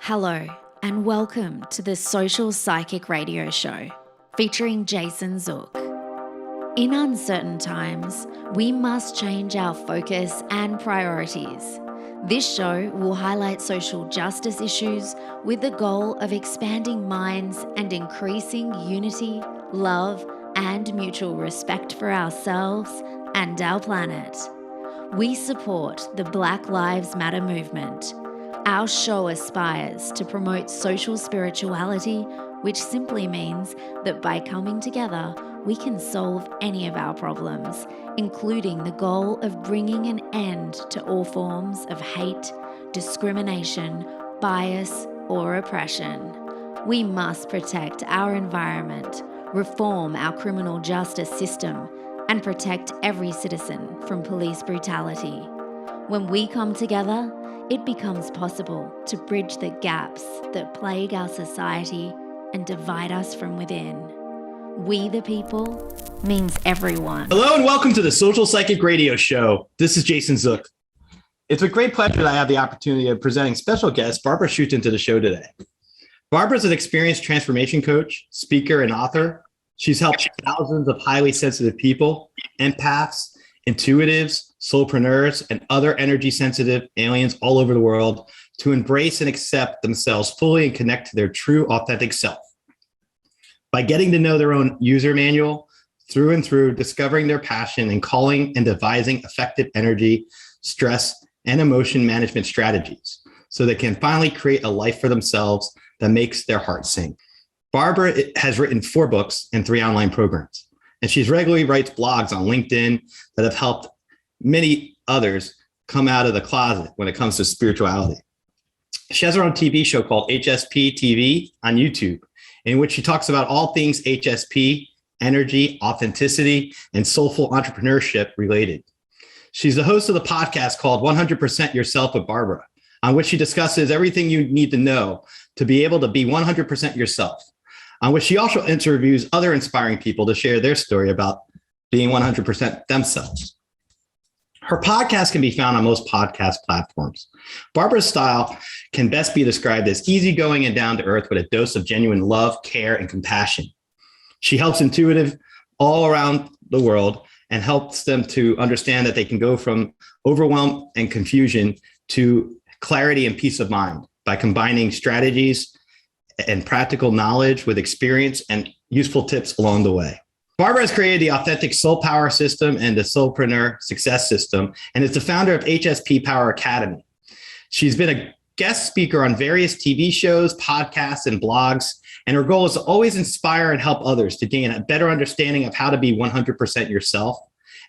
Hello, and welcome to the Social Psychic Radio Show featuring Jason Zook. In uncertain times, we must change our focus and priorities. This show will highlight social justice issues with the goal of expanding minds and increasing unity, love, and mutual respect for ourselves and our planet. We support the Black Lives Matter movement. Our show aspires to promote social spirituality, which simply means that by coming together, we can solve any of our problems, including the goal of bringing an end to all forms of hate, discrimination, bias, or oppression. We must protect our environment, reform our criminal justice system, and protect every citizen from police brutality. When we come together, it becomes possible to bridge the gaps that plague our society and divide us from within. We the people means everyone. Hello and welcome to the Social Psychic Radio Show. This is Jason Zook. It's a great pleasure that I have the opportunity of presenting special guest Barbara Schouten to the show today. Barbara is an experienced transformation coach, speaker, and author. She's helped thousands of highly sensitive people, empaths, intuitives, soulpreneurs, and other energy-sensitive aliens all over the world to embrace and accept themselves fully and connect to their true, authentic self. By getting to know their own user manual through and through, discovering their passion, and calling and devising effective energy, stress, and emotion management strategies so they can finally create a life for themselves that makes their heart sing. Barbara has written 4 books and 3 online programs, and she regularly writes blogs on LinkedIn that have helped many others come out of the closet when it comes to spirituality. She has her own TV show called HSP TV on YouTube, in which she talks about all things HSP, energy, authenticity, and soulful entrepreneurship related. She's the host of the podcast called 100% Yourself with Barbera, on which she discusses everything you need to know to be able to be 100% yourself, on which she also interviews other inspiring people to share their story about being 100% themselves. Her podcast can be found on most podcast platforms. Barbara's style can best be described as easygoing and down to earth with a dose of genuine love, care, and compassion. She helps intuitive all around the world and helps them to understand that they can go from overwhelm and confusion to clarity and peace of mind by combining strategies and practical knowledge with experience and useful tips along the way. Barbara has created the Authentic Soul Power System and the Soulpreneur Success System, and is the founder of HSP Power Academy. She's been a guest speaker on various TV shows, podcasts, and blogs, and her goal is to always inspire and help others to gain a better understanding of how to be 100% yourself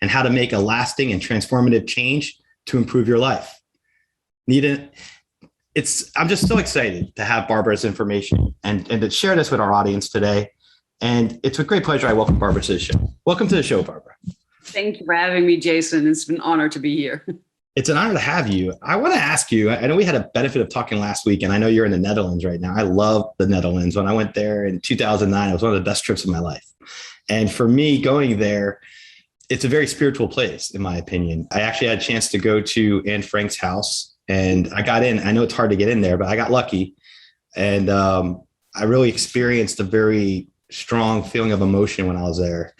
and how to make a lasting and transformative change to improve your life. I'm just so excited to have Barbara's information and to share this with our audience today. And it's a great pleasure. I welcome Barbara to the show. Welcome to the show, Barbara. Thank you for having me, Jason. It's been an honor to be here. It's an honor to have you. I want to ask you, I know we had a benefit of talking last week, and I know you're in the Netherlands right now. I love the Netherlands. When I went there in 2009, it was one of the best trips of my life. And for me, going there, it's a very spiritual place, in my opinion. I actually had a chance to go to Anne Frank's house, and I got in. I know it's hard to get in there, but I got lucky. And I really experienced a very strong feeling of emotion when I was there.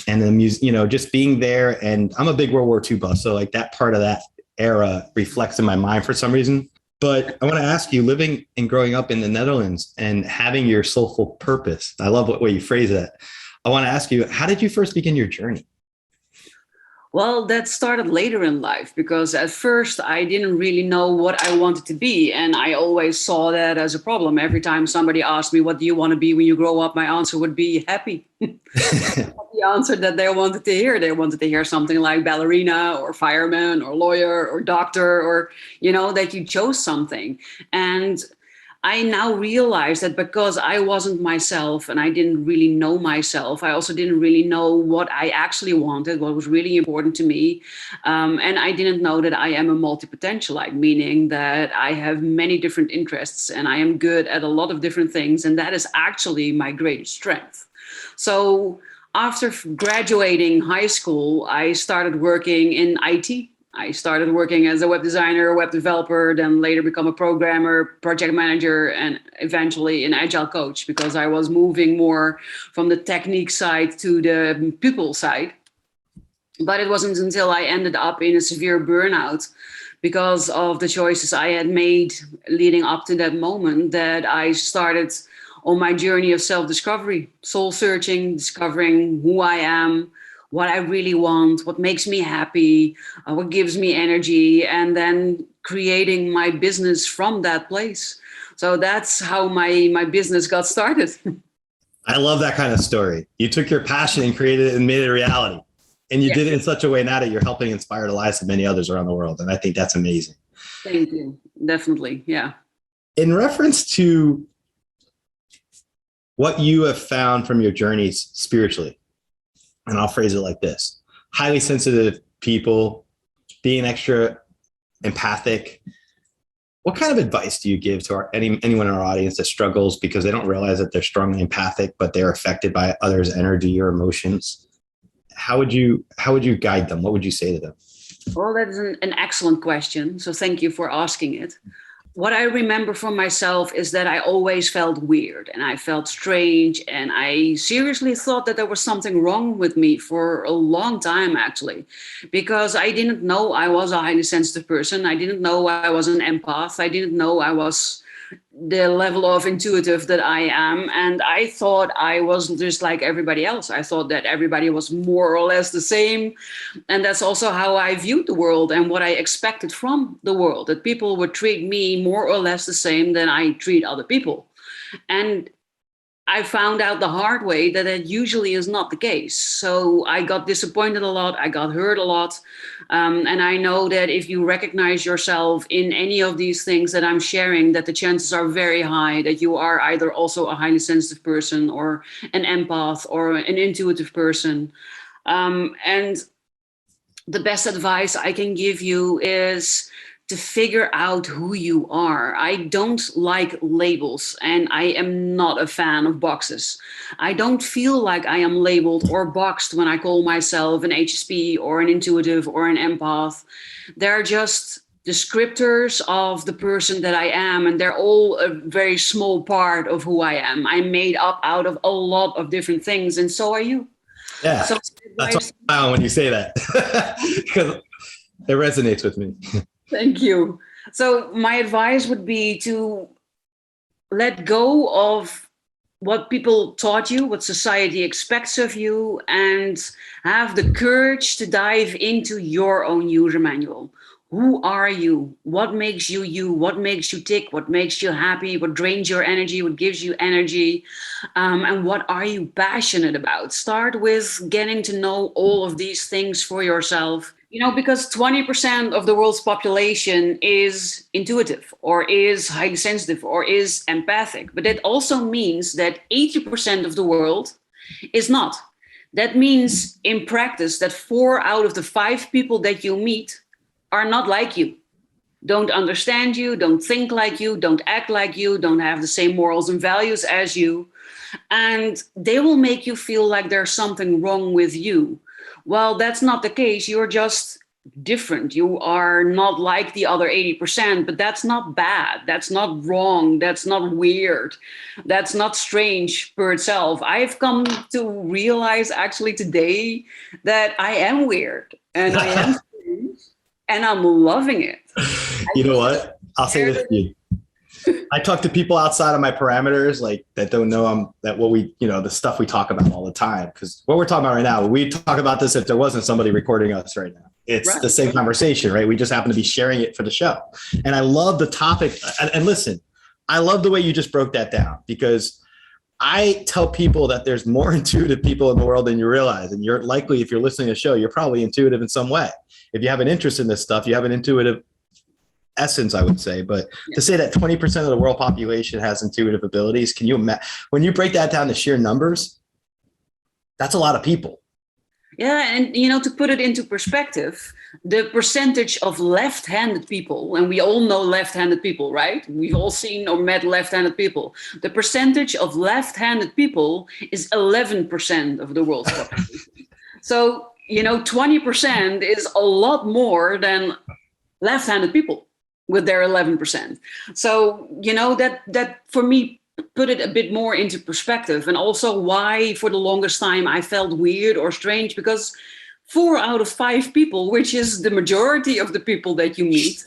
And the music, just being there, and I'm a big World War II buff. So like that part of that era reflects in my mind for some reason. But I want to ask you, living and growing up in the Netherlands and having your soulful purpose, I love what way you phrase that. I want to ask you, how did you first begin your journey? Well, that started later in life because at first I didn't really know what I wanted to be. And I always saw that as a problem. Every time somebody asked me, what do you want to be when you grow up? My answer would be happy. The answer that they wanted to hear. They wanted to hear something like ballerina or fireman or lawyer or doctor or, that you chose something. And I now realize that because I wasn't myself and I didn't really know myself, I also didn't really know what I actually wanted, what was really important to me. And I didn't know that I am a multi-potentialite, meaning that I have many different interests and I am good at a lot of different things. And that is actually my greatest strength. So after graduating high school, I started working in IT. I started working as a web designer, web developer, then later become a programmer, project manager, and eventually an agile coach, because I was moving more from the technique side to the people side. But it wasn't until I ended up in a severe burnout because of the choices I had made leading up to that moment that I started on my journey of self-discovery, soul searching, discovering who I am, what I really want, what makes me happy, what gives me energy, and then creating my business from that place. So that's how my business got started. I love that kind of story. You took your passion and created it and made it a reality. And you did it in such a way now that you're helping inspire the lives of many others around the world. And I think that's amazing. Thank you. Definitely. Yeah. In reference to what you have found from your journeys spiritually, and I'll phrase it like this: highly sensitive people, being extra empathic. What kind of advice do you give to anyone in our audience that struggles because they don't realize that they're strongly empathic, but they're affected by others' energy or emotions? How would you guide them? What would you say to them? Well, that's an excellent question. So thank you for asking it. What I remember from myself is that I always felt weird and I felt strange. And I seriously thought that there was something wrong with me for a long time, actually, because I didn't know I was a highly sensitive person. I didn't know I was an empath. I didn't know I was the level of intuitive that I am. And I thought I was just like everybody else. I thought that everybody was more or less the same. And that's also how I viewed the world and what I expected from the world, that people would treat me more or less the same than I treat other people. And I found out the hard way that it usually is not the case. So I got disappointed a lot. I got hurt a lot. And I know that if you recognize yourself in any of these things that I'm sharing, that the chances are very high that you are either also a highly sensitive person or an empath or an intuitive person. And the best advice I can give you is to figure out who you are. I don't like labels and I am not a fan of boxes. I don't feel like I am labeled or boxed when I call myself an HSP or an intuitive or an empath. They're just descriptors of the person that I am, and they're all a very small part of who I am. I'm made up out of a lot of different things, and so are you. Yeah, so that's what I found when you say that, because it resonates with me. Thank you. So my advice would be to let go of what people taught you, what society expects of you, and have the courage to dive into your own user manual. Who are you? What makes you you? What makes you tick? What makes you happy? What drains your energy? What gives you energy? And what are you passionate about? Start with getting to know all of these things for yourself. You know, because 20% of the world's population is intuitive or is highly sensitive or is empathic. But that also means that 80% of the world is not. That means in practice that 4 out of the 5 people that you meet are not like you, don't understand you, don't think like you, don't act like you, don't have the same morals and values as you. And they will make you feel like there's something wrong with you. Well, that's not the case. You're just different. You are not like the other 80%, but that's not bad. That's not wrong. That's not weird. That's not strange per itself. I've come to realize actually today that I am weird and I am strange and I'm loving it. You know what? I'll say this to you. I talk to people outside of my parameters, like that don't know the stuff we talk about all the time. Because what we're talking about right now, we talk about this if there wasn't somebody recording us right now. It's the same conversation, right? We just happen to be sharing it for the show. And I love the topic. And listen, I love the way you just broke that down, because I tell people that there's more intuitive people in the world than you realize. And you're likely, if you're listening to the show, you're probably intuitive in some way. If you have an interest in this stuff, you have an intuitive essence, I would say. But to say that 20% of the world population has intuitive abilities, can you imagine when you break that down to sheer numbers? That's a lot of people. Yeah, and to put it into perspective, the percentage of left-handed people, and we all know left-handed people, right? We've all seen or met left-handed people. The percentage of left-handed people is 11% of the world's population. So 20% is a lot more than left-handed people with their 11%. So, that for me put it a bit more into perspective, and also why for the longest time I felt weird or strange, because 4 out of 5 people, which is the majority of the people that you meet,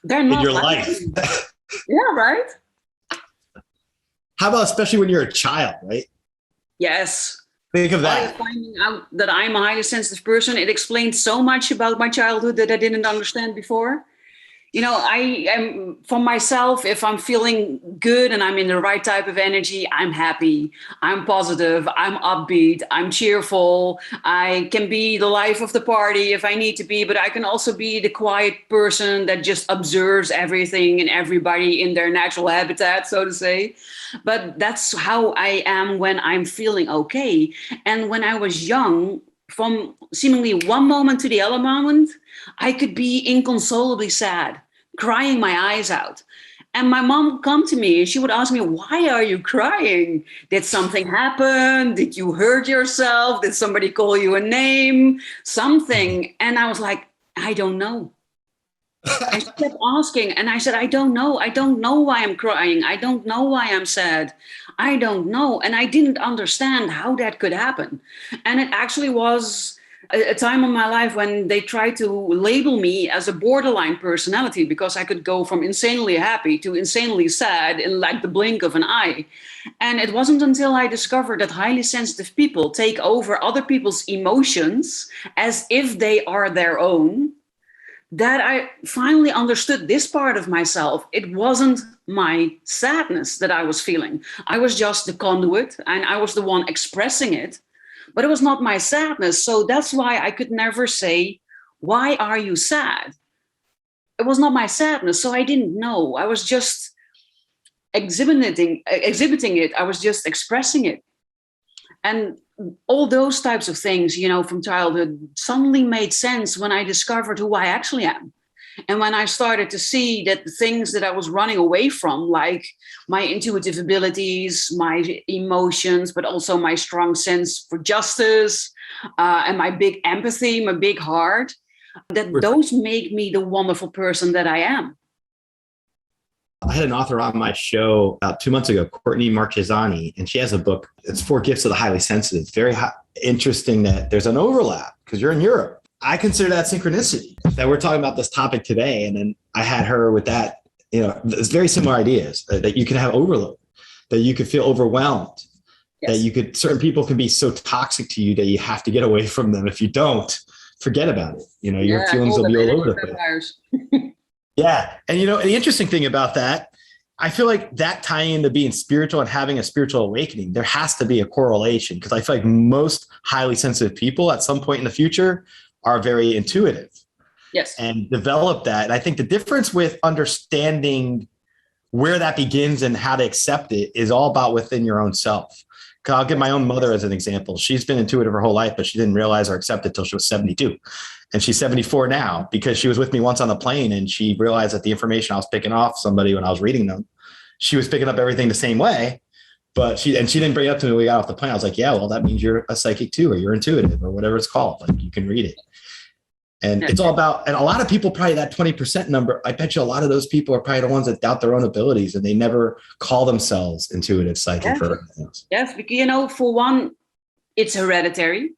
they're not in your like life. you. Yeah, right? How about especially when you're a child, right? Yes. Think of that. Finding out that I'm a highly sensitive person, it explains so much about my childhood that I didn't understand before. I am, for myself, if I'm feeling good and I'm in the right type of energy, I'm happy, I'm positive, I'm upbeat, I'm cheerful. I can be the life of the party if I need to be, but I can also be the quiet person that just observes everything and everybody in their natural habitat, so to say. But that's how I am when I'm feeling okay. And when I was young, from seemingly one moment to the other moment, I could be inconsolably sad, crying my eyes out. And my mom would come to me and she would ask me, why are you crying? Did something happen? Did you hurt yourself? Did somebody call you a name? Something. And I was like, I don't know. And she kept asking, and I said, I don't know. I don't know why I'm crying. I don't know why I'm sad. I don't know. And I didn't understand how that could happen. And it actually was a time in my life when they tried to label me as a borderline personality, because I could go from insanely happy to insanely sad in like the blink of an eye. And it wasn't until I discovered that highly sensitive people take over other people's emotions as if they are their own, that I finally understood this part of myself. It wasn't my sadness that I was feeling. I was just the conduit and I was the one expressing it, but it was not my sadness. So that's why I could never say, why are you sad? It was not my sadness. So I didn't know. I was just exhibiting it. I was just expressing it. And all those types of things, from childhood suddenly made sense when I discovered who I actually am. And when I started to see that the things that I was running away from, like my intuitive abilities, my emotions, but also my strong sense for justice, and my big empathy, my big heart, that those make me the wonderful person that I am. I had an author on my show about 2 months ago, Courtney Marchesani, and she has a book. It's 4 Gifts of the Highly Sensitive. Very interesting that there's an overlap because you're in Europe. I consider that synchronicity that we're talking about this topic today. And then I had her with that, it's very similar ideas that you can have overload, that you could feel overwhelmed, yes, that certain people can be so toxic to you that you have to get away from them. If you don't, forget about it. Your feelings will be all over the place. Yeah. And, the interesting thing about that, I feel like that tying into being spiritual and having a spiritual awakening, there has to be a correlation, because I feel like most highly sensitive people at some point in the future are very intuitive. Yes. And develop that. And I think the difference with understanding where that begins and how to accept it is all about within your own self. I'll give my own mother as an example. She's been intuitive her whole life, but she didn't realize or accept it till she was 72. And she's 74 now, because she was with me once on the plane and she realized that the information I was picking off somebody when I was reading them, she was picking up everything the same way. But she didn't bring it up to me when we got off the plane. I was like, yeah, well, that means you're a psychic too, or you're intuitive, or whatever it's called. Like, you can read it. And it's all about, and a lot of people, probably that 20% number, I bet you a lot of those people are probably the ones that doubt their own abilities and they never call themselves intuitive, psychic, or anything else. Yes, because, for one, it's hereditary.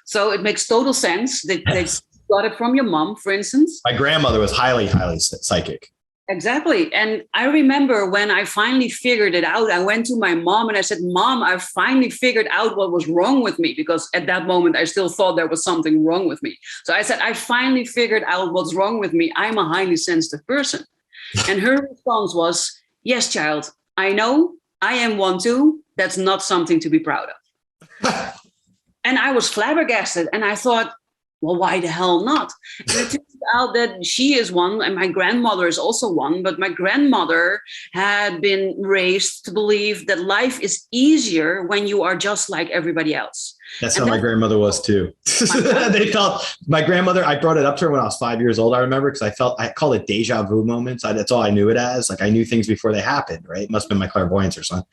So it makes total sense that they got it from your mom, for instance. My grandmother was highly, highly psychic. Exactly. And I remember when I finally figured it out, I went to my mom and I said, Mom, I finally figured out what was wrong with me, because at that moment, I still thought there was something wrong with me. So I said, I finally figured out what's wrong with me. I'm a highly sensitive person. And her response was, yes, child, I know, I am one too. That's not something to be proud of. And I was flabbergasted. And I thought, well, why the hell not? And it turns out that she is one, and my grandmother is also one, but my grandmother had been raised to believe that life is easier when you are just like everybody else. That's how my grandmother was too. They felt my grandmother, I brought it up to her when I was 5 years old, I remember, because I called it deja vu moments. That's all I knew it as. Like I knew things before they happened, right? It must have been my clairvoyance or something,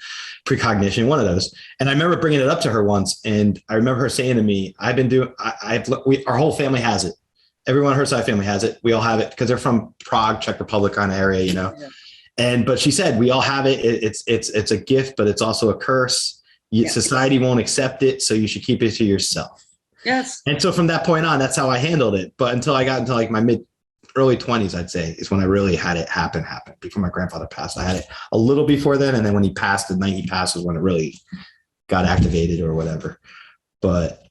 precognition, one of those. And I remember bringing it up to her once. And I remember her saying to me, our whole family has it. Everyone on her side family has it. We all have it because they're from Prague, Czech Republic kind of area, you know? Yeah. But she said, we all have it. It's a gift, but it's also a curse. Society won't accept it, so you should keep it to yourself. Yes. And so from that point on, that's how I handled it. But until I got into like my early 20s, I'd say, is when I really had it happen. Before my grandfather passed, I had it a little before then. And then when he passed, the night he passed was when it really got activated or whatever. But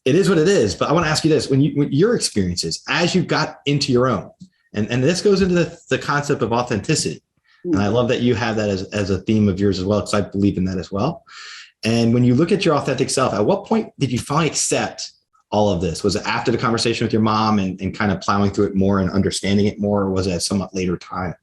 it is what it is. But I want to ask you this, when your experiences, as you got into your own, and this goes into the concept of authenticity. And I love that you have that as a theme of yours as well, because I believe in that as well. And when you look at your authentic self, at what point did you finally accept all of this? Was it after the conversation with your mom and kind of plowing through it more and understanding it more, or was it at somewhat later time?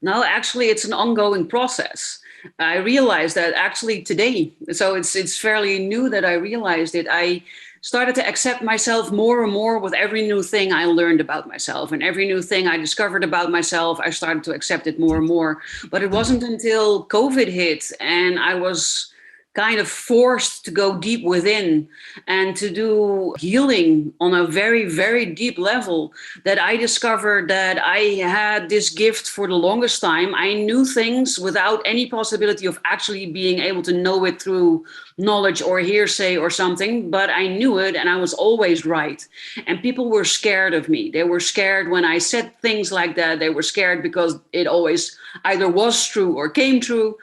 No, actually, it's an ongoing process. I realized that actually today. So it's fairly new that I realized it. I started to accept myself more and more with every new thing I learned about myself, and every new thing I discovered about myself, I started to accept it more and more. But it wasn't until COVID hit and I was kind of forced to go deep within and to do healing on a very, very deep level that I discovered that I had this gift for the longest time. I knew things without any possibility of actually being able to know it through knowledge or hearsay or something, but I knew it and I was always right. And people were scared of me. They were scared when I said things like that. They were scared because it always either was true or came true.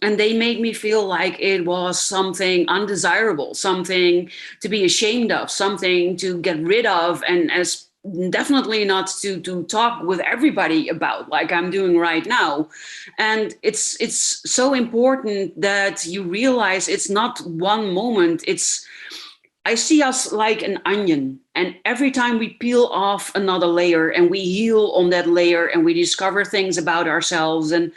And they made me feel like it was something undesirable, something to be ashamed of, something to get rid of, and as definitely not to talk with everybody about, like I'm doing right now. And it's so important that you realize it's not one moment. I see us like an onion, and every time we peel off another layer and we heal on that layer and we discover things about ourselves, and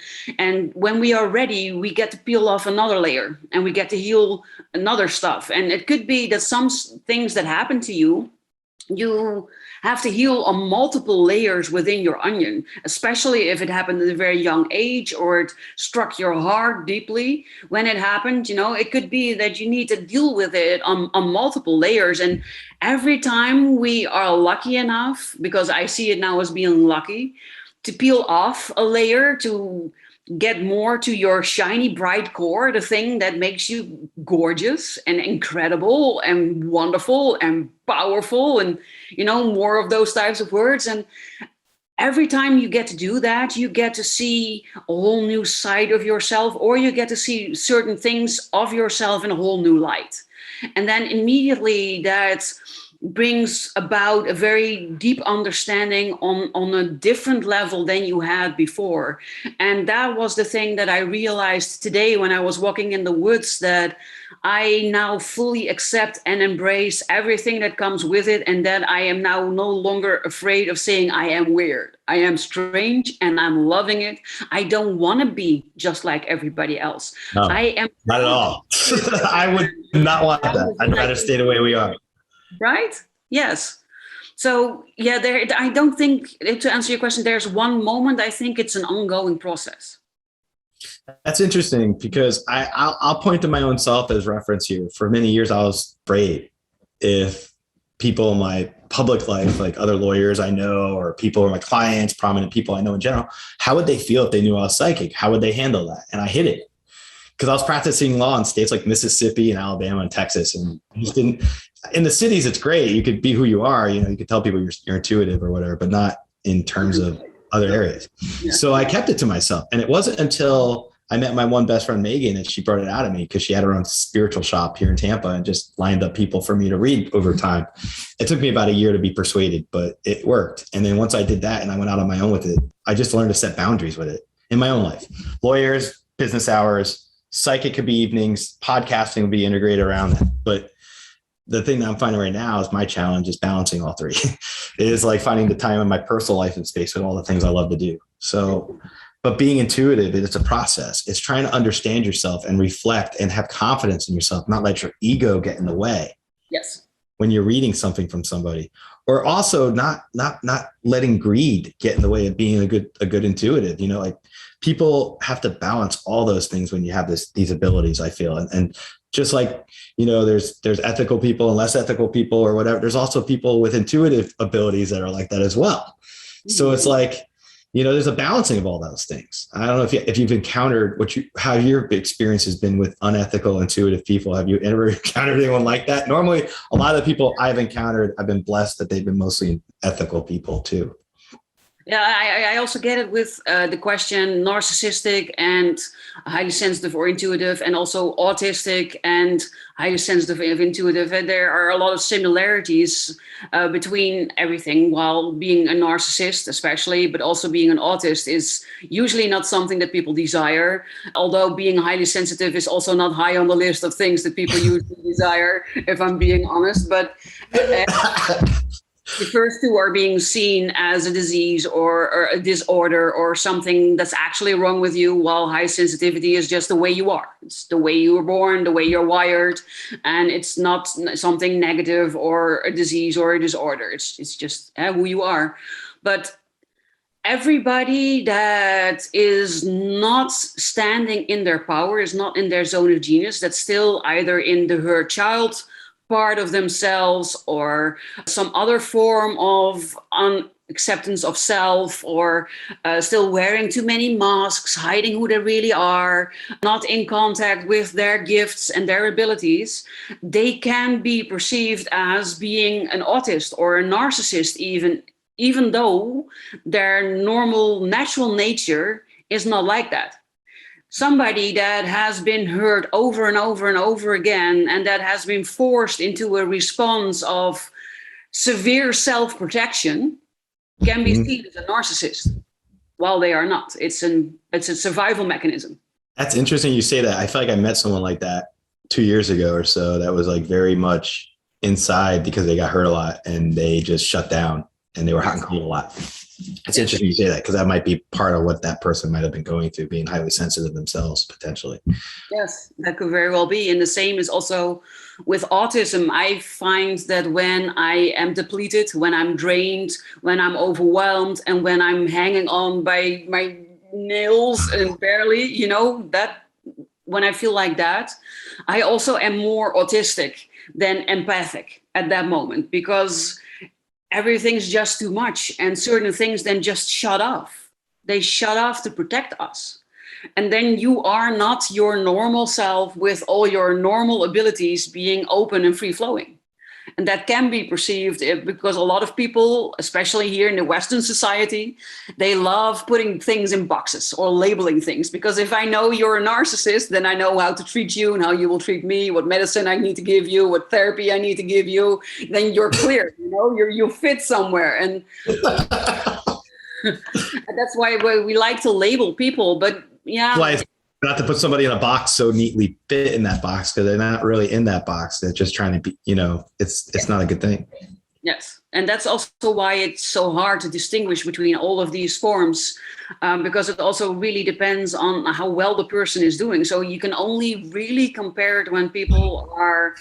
when we are ready, we get to peel off another layer and we get to heal another stuff. And it could be that some things that happen to you have to heal on multiple layers within your onion, especially if it happened at a very young age or it struck your heart deeply when it happened. It could be that you need to deal with it on multiple layers. And every time we are lucky enough, because I see it now as being lucky, to peel off a layer, to get more to your shiny, bright core, the thing that makes you gorgeous and incredible and wonderful and powerful, and, more of those types of words. And every time you get to do that, you get to see a whole new side of yourself, or you get to see certain things of yourself in a whole new light. And then immediately that brings about a very deep understanding on a different level than you had before. And that was the thing that I realized today when I was walking in the woods, that I now fully accept and embrace everything that comes with it, and that I am now no longer afraid of saying I am weird. I am strange and I'm loving it. I don't want to be just like everybody else. No, I am not at all. I would not want that. I'd rather stay the way we are. Right? Yes. So I don't think, to answer your question, there's one moment. I think it's an ongoing process. That's interesting, because I'll point to my own self as reference here. For many years, I was afraid if people in my public life, like other lawyers I know, or people or my clients, prominent people I know in general, how would they feel if they knew I was psychic? How would they handle that? And I hid it, because I was practicing law in states like Mississippi and Alabama and Texas, and I just didn't. In the cities, it's great. You could be who you are. You could tell people you're intuitive or whatever, but not in terms of other areas. Yeah. So I kept it to myself. And it wasn't until I met my one best friend, Megan, and she brought it out of me, because she had her own spiritual shop here in Tampa and just lined up people for me to read over time. It took me about a year to be persuaded, but it worked. And then once I did that and I went out on my own with it, I just learned to set boundaries with it in my own life. Lawyers, business hours, psychic could be evenings, podcasting would be integrated around that. But the thing that I'm finding right now is my challenge is balancing all three. It is like finding the time in my personal life and space with all the things I love to do. So, but being intuitive, it's a process. It's trying to understand yourself and reflect and have confidence in yourself, not let your ego get in the way. Yes. When you're reading something from somebody, or also not letting greed get in the way of being a good intuitive. You know, like people have to balance all those things when you have these abilities, I feel. And just like, you know, there's ethical people and less ethical people or whatever. There's also people with intuitive abilities that are like that as well. So it's like, you know, there's a balancing of all those things. I don't know if you've encountered how your experience has been with unethical, intuitive people. Have you ever encountered anyone like that? Normally, a lot of the people I've encountered, I've been blessed that they've been mostly ethical people too. Yeah, I also get it with the question narcissistic and highly sensitive or intuitive, and also autistic and highly sensitive and intuitive. And there are a lot of similarities between everything, while being a narcissist especially, but also being an autist is usually not something that people desire. Although being highly sensitive is also not high on the list of things that people usually desire, if I'm being honest. But the first two are being seen as a disease or a disorder or something that's actually wrong with you, while high sensitivity is just the way you are. It's the way you were born, the way you're wired, and it's not something negative or a disease or a disorder. It's just who you are. But everybody that is not standing in their power, is not in their zone of genius, that's still either in the hurt child part of themselves or some other form of acceptance of self, or still wearing too many masks, hiding who they really are, not in contact with their gifts and their abilities, they can be perceived as being an autist or a narcissist, even though their normal natural nature is not like that. Somebody that has been hurt over and over and over again, and that has been forced into a response of severe self-protection, can be seen as a narcissist, while they are not. It's a survival mechanism. That's interesting you say that. I feel like I met someone like that 2 years ago or so that was like very much inside because they got hurt a lot and they just shut down and they were hot and cold a lot. It's interesting you say that, because that might be part of what that person might have been going through, being highly sensitive themselves, potentially. Yes, that could very well be. And the same is also with autism. I find that when I am depleted, when I'm drained, when I'm overwhelmed, and when I'm hanging on by my nails and barely, you know, that when I feel like that, I also am more autistic than empathic at that moment, because everything's just too much, and certain things then just shut off. They shut off to protect us. And then you are not your normal self with all your normal abilities being open and free flowing. And that can be perceived because a lot of people, especially here in the Western society, they love putting things in boxes or labeling things. Because if I know you're a narcissist, then I know how to treat you and how you will treat me, what medicine I need to give you, what therapy I need to give you. Then you're clear, you know, you fit somewhere. And that's why we like to label people. But yeah. Why not to put somebody in a box so neatly fit in that box, because they're not really in that box. They're just trying to be, you know, it's not a good thing. Yes. And that's also why it's so hard to distinguish between all of these forms, because it also really depends on how well the person is doing. So you can only really compare it when people are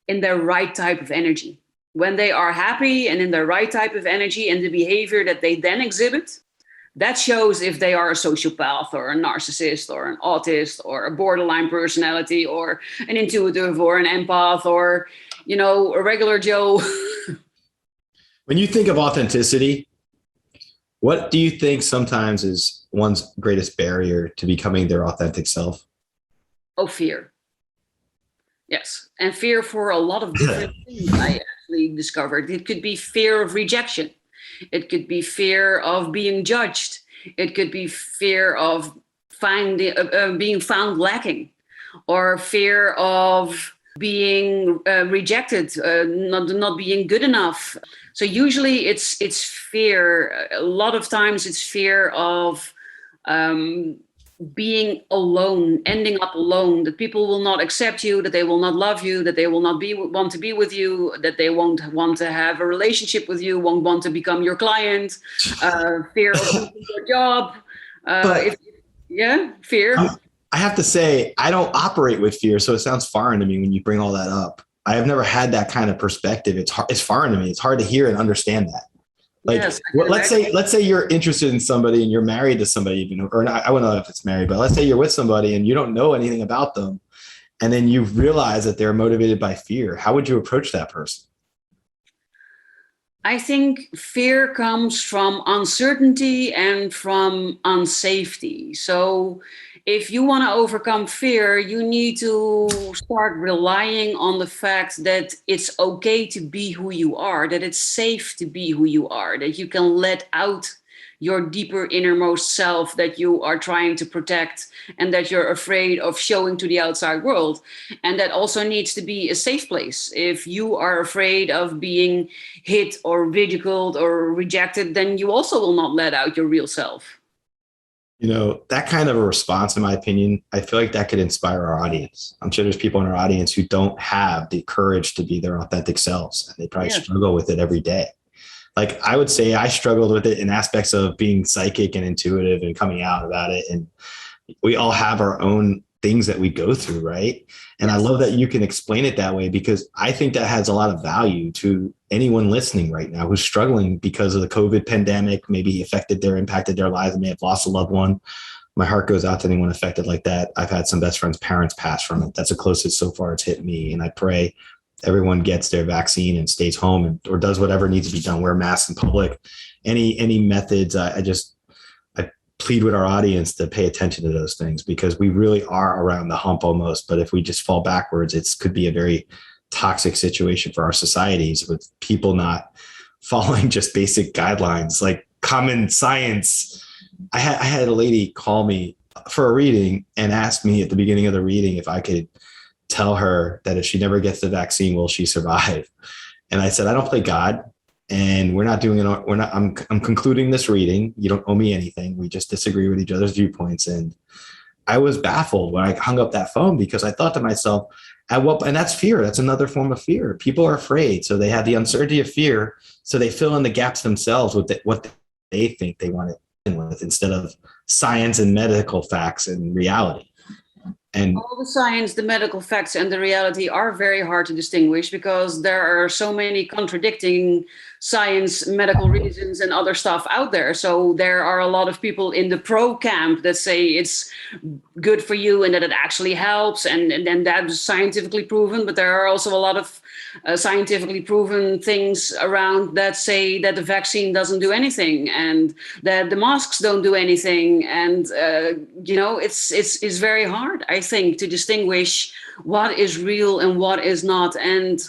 in their right type of energy. When they are happy and in their right type of energy, and the behavior that they then exhibit, that shows if they are a sociopath or a narcissist or an autist or a borderline personality or an intuitive or an empath or, you know, a regular Joe. When you think of authenticity, what do you think sometimes is one's greatest barrier to becoming their authentic self? Oh, fear. Yes. And fear for a lot of different things I actually discovered. It could be fear of rejection. It could be fear of being judged. It could be fear of being found lacking, or fear of being rejected, not being good enough. So usually it's fear. A lot of times it's fear of being alone, ending up alone, that people will not accept you, that they will not love you, that they will not want to be with you, that they won't want to have a relationship with you, won't want to become your client, fear of losing your job. But Fear. I have to say, I don't operate with fear. So it sounds foreign to me when you bring all that up. I have never had that kind of perspective. It's foreign to me. It's hard to hear and understand that. Like, Yes, let's say you're interested in somebody and you're married to somebody, even, or not, I don't know if it's married, but let's say you're with somebody and you don't know anything about them. And then you realize that they're motivated by fear. How would you approach that person? I think fear comes from uncertainty and from unsafety. So, if you want to overcome fear, you need to start relying on the fact that it's okay to be who you are, that it's safe to be who you are, that you can let out your deeper innermost self that you are trying to protect and that you're afraid of showing to the outside world. And that also needs to be a safe place. If you are afraid of being hit or ridiculed or rejected, then you also will not let out your real self. You know, that kind of a response, in my opinion, I feel like that could inspire our audience. I'm sure there's people in our audience who don't have the courage to be their authentic selves, and they probably struggle with it every day. Like, I would say I struggled with it in aspects of being psychic and intuitive and coming out about it. And we all have our own things that we go through, right? And I love that you can explain it that way, because I think that has a lot of value to anyone listening right now who's struggling because of the COVID pandemic, maybe impacted their lives, and may have lost a loved one. My heart goes out to anyone affected like that. I've had some best friends' parents pass from it. That's the closest so far it's hit me. And I pray everyone gets their vaccine and stays home or does whatever needs to be done, wear masks in public, any methods. I plead with our audience to pay attention to those things, because we really are around the hump almost. But if we just fall backwards, it could be a very toxic situation for our societies, with people not following just basic guidelines like common science. I had a lady call me for a reading and ask me at the beginning of the reading if I could tell her that if she never gets the vaccine, will she survive? And I said, I don't play God, and we're not doing it. I'm concluding this reading. You don't owe me anything. We just disagree with each other's viewpoints. And I was baffled when I hung up that phone, because I thought to myself, and that's fear. That's another form of fear. People are afraid. So they have the uncertainty of fear. So they fill in the gaps themselves with what they think they want to end with, instead of science and medical facts and reality. And all the science, the medical facts, and the reality are very hard to distinguish, because there are so many contradicting science, medical reasons, and other stuff out there. So there are a lot of people in the pro camp that say it's good for you and that it actually helps, and then that's scientifically proven. But there are also a lot of scientifically proven things around that say that the vaccine doesn't do anything, and that the masks don't do anything. And it's very hard, I think, to distinguish what is real and what is not. And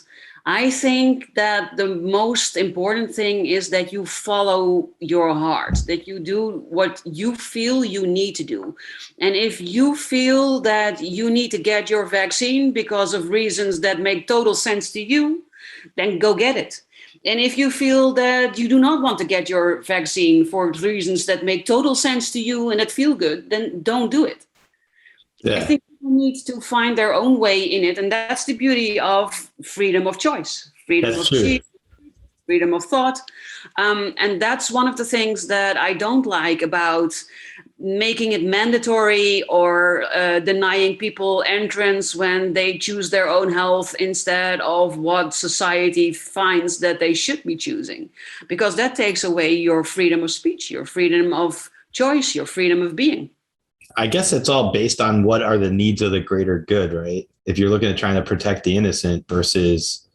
I think that the most important thing is that you follow your heart, that you do what you feel you need to do. And if you feel that you need to get your vaccine because of reasons that make total sense to you, then go get it. And if you feel that you do not want to get your vaccine for reasons that make total sense to you and that feel good, then don't do it. Yeah. I think people need to find their own way in it. And that's the beauty of freedom of choice, freedom of choice, freedom of thought. And that's one of the things that I don't like about making it mandatory or denying people entrance when they choose their own health instead of what society finds that they should be choosing, because that takes away your freedom of speech, your freedom of choice, your freedom of being. I guess it's all based on what are the needs of the greater good, right? If you're looking at trying to protect the innocent versus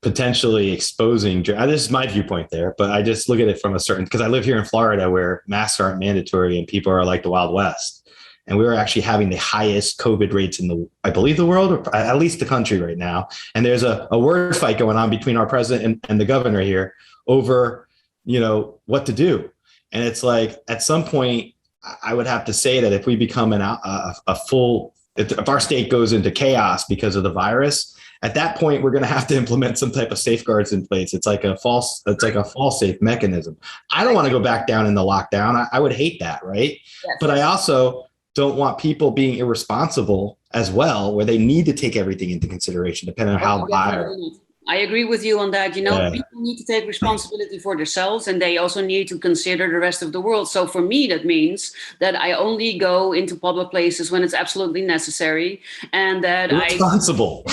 potentially exposing, this is my viewpoint there, but I just look at it from because I live here in Florida where masks aren't mandatory and people are like the Wild West. And we are actually having the highest COVID rates in I believe the world, or at least the country right now. And there's a word fight going on between our president and the governor here over, what to do. And it's like, at some point, I would have to say that if we become if our state goes into chaos because of the virus, at that point, we're going to have to implement some type of safeguards in place. It's like a false safe mechanism. I don't want to go back down in the lockdown. I would hate that. Right. Yes. But I also don't want people being irresponsible as well, where they need to take everything into consideration, depending on how dire. I agree with you on that. People need to take responsibility for themselves, and they also need to consider the rest of the world. So for me, that means that I only go into public places when it's absolutely necessary, and that responsible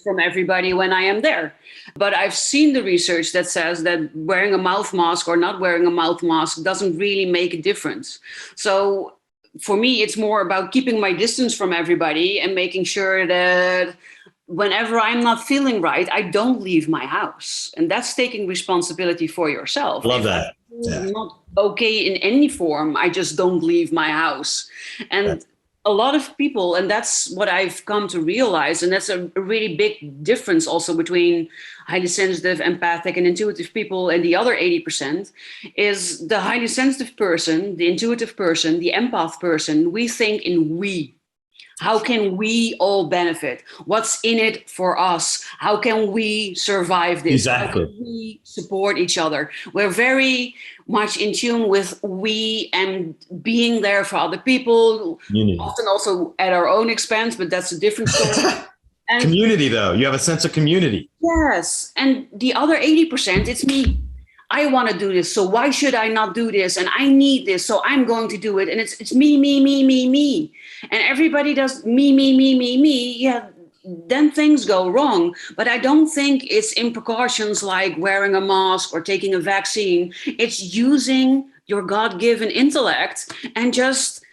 from everybody when I am there. But I've seen the research that says that wearing a mouth mask or not wearing a mouth mask doesn't really make a difference. So for me, it's more about keeping my distance from everybody and making sure that whenever I'm not feeling right, I don't leave my house. And that's taking responsibility for yourself. Love that. I'm not okay in any form, I just don't leave my house. And a lot of people, and that's what I've come to realize, and that's a really big difference also between highly sensitive, empathic, and intuitive people and the other 80%, is the highly sensitive person, the intuitive person, the empath person, we think in we. How can we all benefit? What's in it for us? How can we survive this? Exactly. How can we support each other? We're very much in tune with we and being there for other people, often also at our own expense, but that's a different story. And community, though. You have a sense of community. Yes. And the other 80%, it's me. I want to do this, so why should I not do this? And I need this, so I'm going to do it. And it's me, me, me, me, me. And everybody does me, me, me, me, me. Yeah, then things go wrong. But I don't think it's in precautions like wearing a mask or taking a vaccine. It's using your God-given intellect and just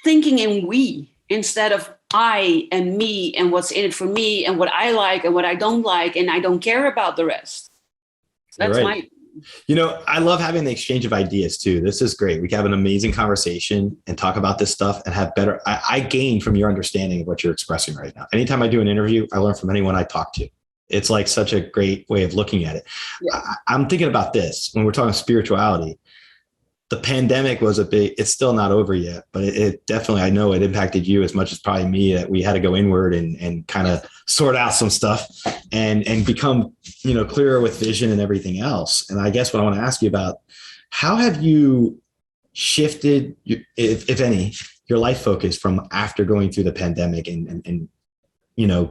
thinking in we instead of I and me and what's in it for me and what I like and what I don't like, and I don't care about the rest. That's right. I love having the exchange of ideas too. This is great. We can have an amazing conversation and talk about this stuff and have better. I gain from your understanding of what you're expressing right now. Anytime I do an interview, I learn from anyone I talk to. It's like such a great way of looking at it. Yeah. I'm thinking about this when we're talking spirituality. The pandemic was it's still not over yet, but it definitely, I know it impacted you as much as probably me, that we had to go inward and kind of sort out some stuff and become, clearer with vision and everything else. And I guess what I want to ask you about, how have you shifted, if any, your life focus from after going through the pandemic and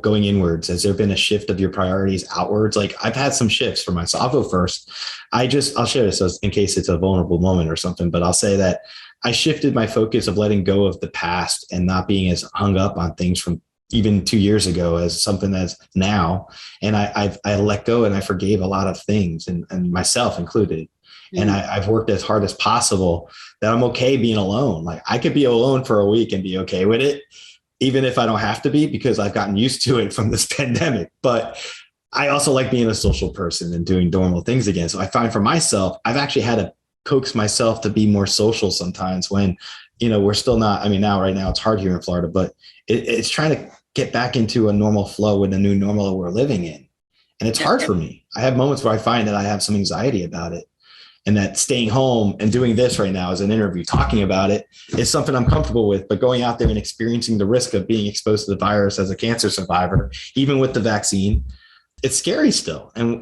going inwards? Has there been a shift of your priorities outwards? Like I've had some shifts for myself. I'll go first. I'll share this in case it's a vulnerable moment or something, but I'll say that I shifted my focus of letting go of the past and not being as hung up on things from even 2 years ago as something that's now. And I let go and I forgave a lot of things and myself included. Mm-hmm. And I've worked as hard as possible that I'm okay being alone. Like I could be alone for a week and be okay with it, even if I don't have to be, because I've gotten used to it from this pandemic. But I also like being a social person and doing normal things again. So I find for myself, I've actually had to coax myself to be more social sometimes when, we're still not, right now it's hard here in Florida, but it's trying to get back into a normal flow with the new normal that we're living in. And it's hard for me. I have moments where I find that I have some anxiety about it. And that staying home and doing this right now as an interview, talking about it, is something I'm comfortable with. But going out there and experiencing the risk of being exposed to the virus as a cancer survivor, even with the vaccine, it's scary still. And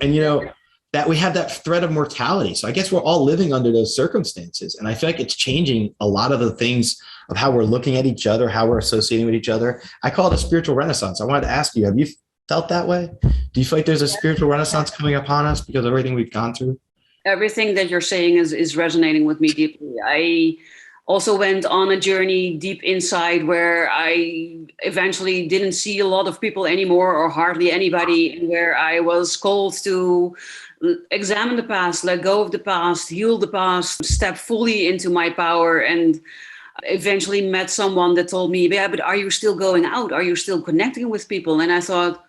that we have that threat of mortality. So I guess we're all living under those circumstances. And I feel like it's changing a lot of the things of how we're looking at each other, how we're associating with each other. I call it a spiritual renaissance. I wanted to ask you, have you felt that way? Do you feel like there's a spiritual renaissance coming upon us because of everything we've gone through? Everything that you're saying is resonating with me deeply. I also went on a journey deep inside where I eventually didn't see a lot of people anymore, or hardly anybody, and where I was called to examine the past, let go of the past, heal the past, step fully into my power, and eventually met someone that told me, yeah, but are you still going out? Are you still connecting with people? And I thought,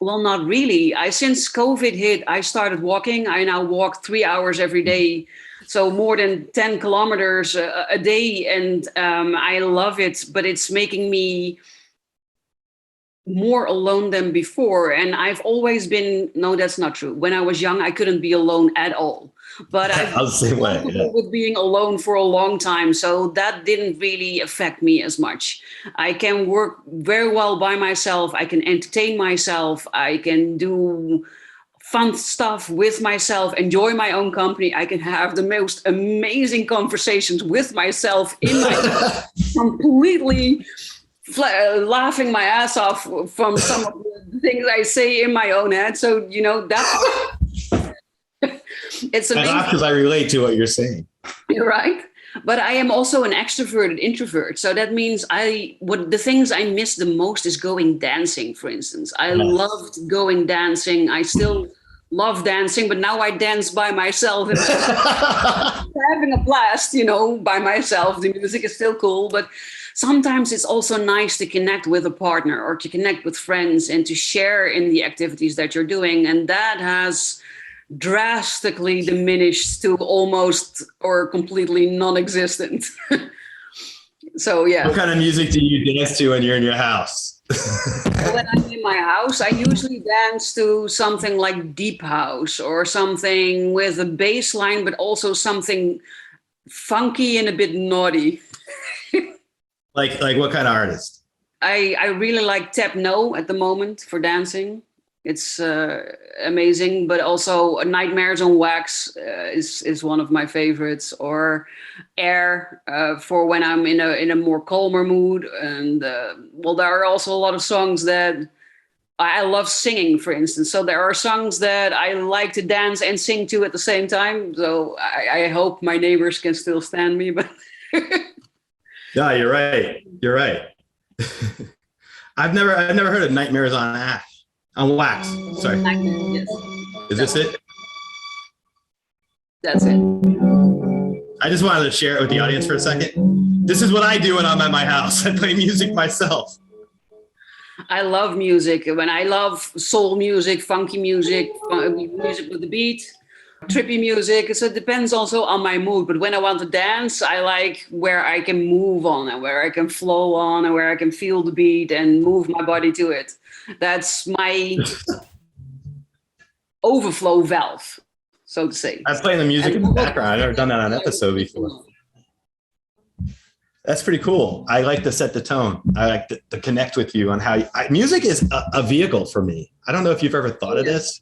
well, not really. Since COVID hit, I started walking. I now walk 3 hours every day. So more than 10 kilometers a day. And I love it, but it's making me more alone than before. And I've always been, no, that's not true. When I was young, I couldn't be alone at all. But I've been with being alone for a long time. So that didn't really affect me as much. I can work very well by myself. I can entertain myself. I can do fun stuff with myself, enjoy my own company. I can have the most amazing conversations with myself in my completely laughing my ass off from some of the things I say in my own head. So, that's it's amazing. Because I relate to what you're saying. You're right. But I am also an extroverted introvert. So that means the things I miss the most is going dancing, for instance. I loved going dancing. I still love dancing, but now I dance by myself. And having a blast, by myself. The music is still cool, but sometimes it's also nice to connect with a partner or to connect with friends and to share in the activities that you're doing. And that has drastically diminished to almost or completely non-existent. So, yeah. What kind of music do you dance to when you're in your house? When I'm in my house, I usually dance to something like deep house or something with a bass line, but also something funky and a bit naughty. Like what kind of artist? I really like techno at the moment for dancing. It's amazing, but also Nightmares on Wax is one of my favorites, or Air for when I'm in a more calmer mood. And there are also a lot of songs that I love singing, for instance. So there are songs that I like to dance and sing to at the same time. So I hope my neighbors can still stand me, but. No, you're right. You're right. I've never heard of Nightmares on Wax. Sorry. Yes. Is this it? That's it. I just wanted to share it with the audience for a second. This is what I do when I'm at my house. I play music myself. I love music. When I love soul music, funky music, music with the beat, trippy music. So it depends also on my mood. But when I want to dance, I like where I can move on and where I can flow on and where I can feel the beat and move my body to it. That's my overflow valve, so to say. I play the music in the background. I've never done that on an episode before. That's pretty cool. I like to set the tone. I like to connect with you on how music is a vehicle for me. I don't know if you've ever thought of this.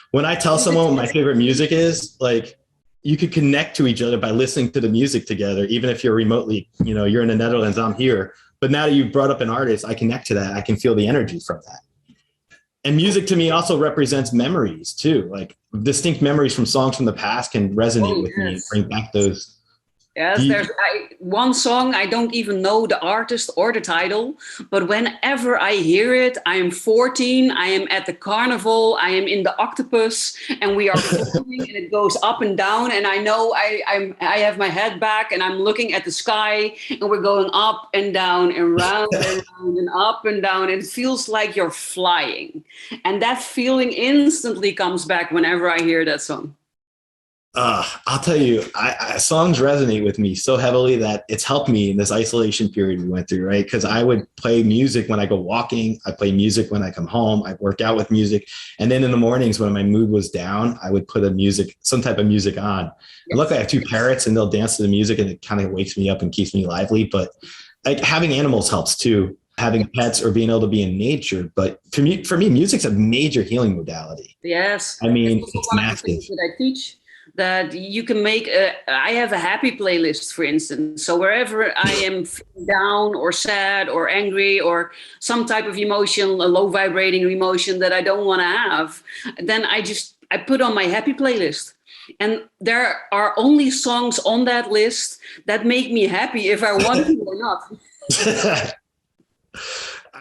When I tell someone what my favorite music is, like, you could connect to each other by listening to the music together, even if you're remotely, you're in the Netherlands, I'm here. But now that you've brought up an artist, I connect to that. I can feel the energy from that. And music to me also represents memories too. Like distinct memories from songs from the past can resonate with me and bring back those. Yes, there's one song, I don't even know the artist or the title, but whenever I hear it, I am 14, I am at the carnival, I am in the octopus, and we are floating, and it goes up and down, and I know I have my head back, and I'm looking at the sky, and we're going up and down, and round and round, and up and down, and it feels like you're flying. And that feeling instantly comes back whenever I hear that song. I'll tell you, songs resonate with me so heavily that it's helped me in this isolation period we went through, right? Because I would play music when I go walking. I play music when I come home. I work out with music. And then in the mornings when my mood was down, I would put some type of music on. Yes. And luckily I have 2 parrots and they'll dance to the music and it kind of wakes me up and keeps me lively. But like having animals helps too. Having pets or being able to be in nature. But for me, music's a major healing modality. Yes. I mean, it's massive. That I teach. That you can make I have a happy playlist, for instance. So wherever I am down or sad or angry or some type of emotion, a low vibrating emotion that I don't want to have, then I put on my happy playlist. And there are only songs on that list that make me happy if I want to or not.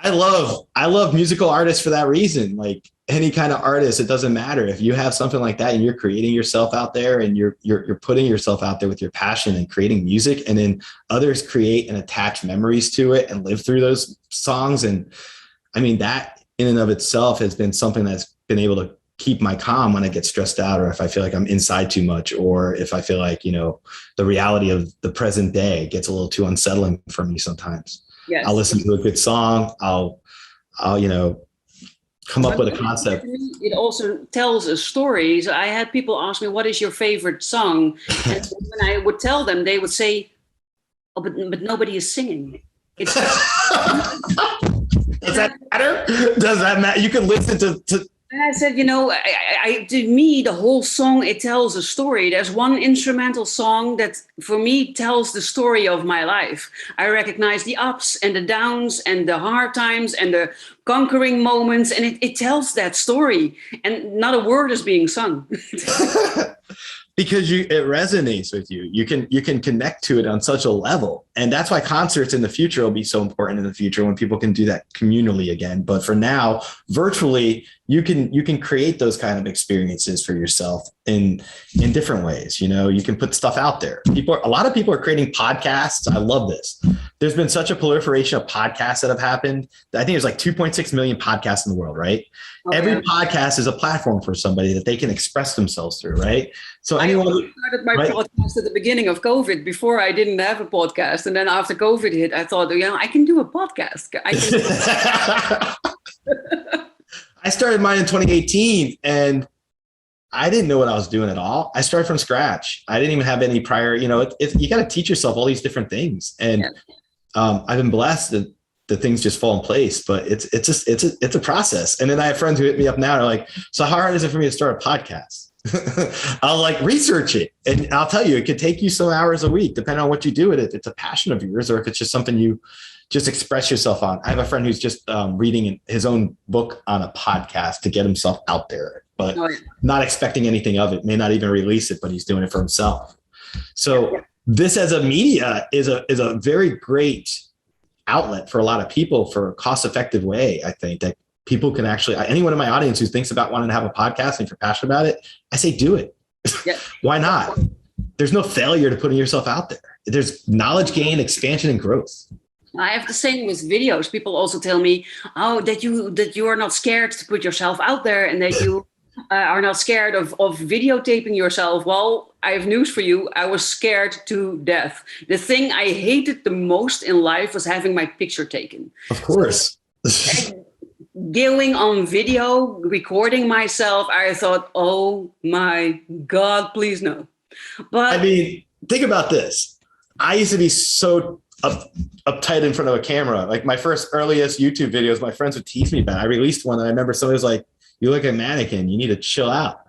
I love musical artists for that reason. Like any kind of artist, it doesn't matter if you have something like that and you're creating yourself out there and you're putting yourself out there with your passion and creating music, and then others create and attach memories to it and live through those songs. And I mean, that in and of itself has been something that's been able to keep my calm when I get stressed out, or if I feel like I'm inside too much, or if I feel like, the reality of the present day gets a little too unsettling for me sometimes. Yes. I'll listen to a good song. I'll come up with a concept. It also tells a story. So I had people ask me, what is your favorite song? And when I would tell them, they would say, oh, but nobody is singing. Does that matter? Does that matter? You can listen to And I said, to me, the whole song, it tells a story. There's one instrumental song that for me tells the story of my life. I recognize the ups and the downs and the hard times and the conquering moments. And it tells that story. And not a word is being sung. Because it resonates with you. You can connect to it on such a level. And that's why concerts in the future will be so important in the future, when people can do that communally again. But for now, virtually, you can create those kind of experiences for yourself in different ways. You can put stuff out there. A lot of people are creating podcasts. I love this. There's been such a proliferation of podcasts that have happened. I think there's like 2.6 million podcasts in the world, right? Okay. Every podcast is a platform for somebody that they can express themselves through, right? So anyone started my podcast at the beginning of COVID. Before, I didn't have a podcast, and then after COVID hit, I thought, I can do a podcast. I started mine in 2018, and I didn't know what I was doing at all. I started from scratch. I didn't even have any prior. You got to teach yourself all these different things, and I've been blessed that the things just fall in place. But it's a process. And then I have friends who hit me up now. They're like, "So how hard is it for me to start a podcast?" I'll research it, and I'll tell you, it could take you some hours a week, depending on what you do with it. If it's a passion of yours, or if it's just something you just express yourself on. I have a friend who's just reading his own book on a podcast to get himself out there, but not expecting anything of it. May not even release it, but he's doing it for himself. So this as a media is a very great outlet for a lot of people, for a cost-effective way. I think that people can actually, anyone in my audience who thinks about wanting to have a podcast and if you're passionate about it, I say do it. Yeah. Why not? There's no failure to putting yourself out there. There's knowledge gain, expansion, and growth. I have the same with videos. People also tell me, that you are not scared to put yourself out there, and that you are not scared of videotaping yourself. Well, I have news for you. I was scared to death. The thing I hated the most in life was having my picture taken. Of course. Going on video, recording myself, I thought, oh my God, please no. But think about this. I used to be so uptight in front of a camera. Like my first earliest YouTube videos, my friends would tease me about it. I released one and I remember somebody was like, "You look like a mannequin, you need to chill out."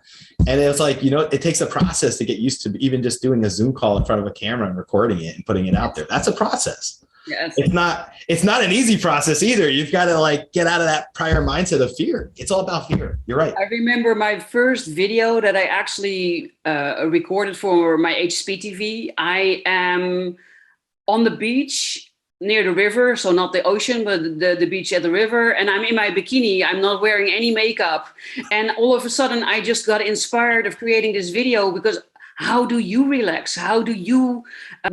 And it was like, it takes a process to get used to even just doing a Zoom call in front of a camera and recording it and putting it out there. That's a process. Yes. It's not an easy process either. You've got to get out of that prior mindset of fear. It's all about fear. You're right. I remember my first video that I actually recorded for my HP TV. I am on the beach near the river, so not the ocean, but the beach at the river. And I'm in my bikini. I'm not wearing any makeup. And all of a sudden, I just got inspired of creating this video, because how do you relax? How do you